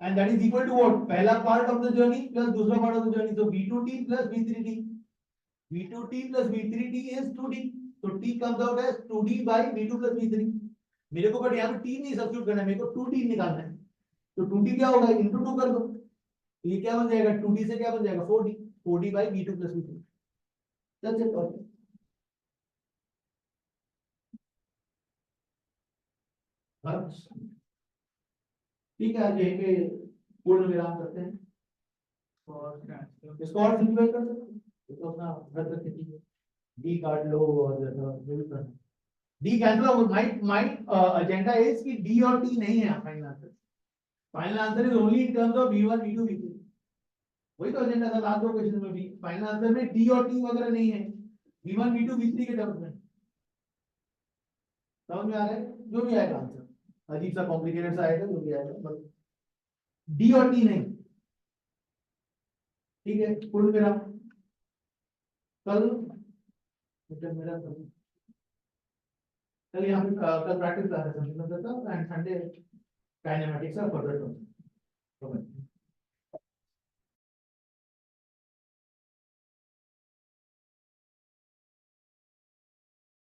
A: and that is equal to what, पहला part of the journey plus दूसरा पार्ट ऑफ द जर्नी, तो v2t plus v3t। v2t plus v3t is 2d, तो t comes out as 2d by v2 plus v3। मेरे को but यहाँ पे t नहीं substitute करना है, मेरे को 2t निकालना है, तो 2t क्या होगा इनटू 2 कर दो, तो ये क्या बन जाएगा 2d से क्या बन जाएगा 4d, 4d bye v2 plus v3। That's it. ठीक है, आज यहीं पे पूर्ण विराम करते हैं, इसको और सिंप्लीफाई कर सकते हैं, इसको अपना रद्द करके दीजिए, डी काट लो और जो भी करना डी कैंसिल हो। माय एजेंडा इज कि डी और टी नहीं है final answer, final answer is only in terms of v1 v2 v3। वही तो एजेंडा था लास्ट दो क्वेश्चन में भी, फाइनल आंसर में डी और टी वगैरह नहीं है, v1 v2 v3 के टर्म्स में। समझ में आ रहा है, जो भी आएगा आंसर अजीब सा कॉम्प्लिकेटेड सा आएगा, जो भी आएगा, बस डी और टी नहीं। ठीक है, पूर्ण विराम। कल मेरा कल यहाँ पे कल प्रैक्टिस क्लास है, संडे काइनेमेटिक्स का फर्दर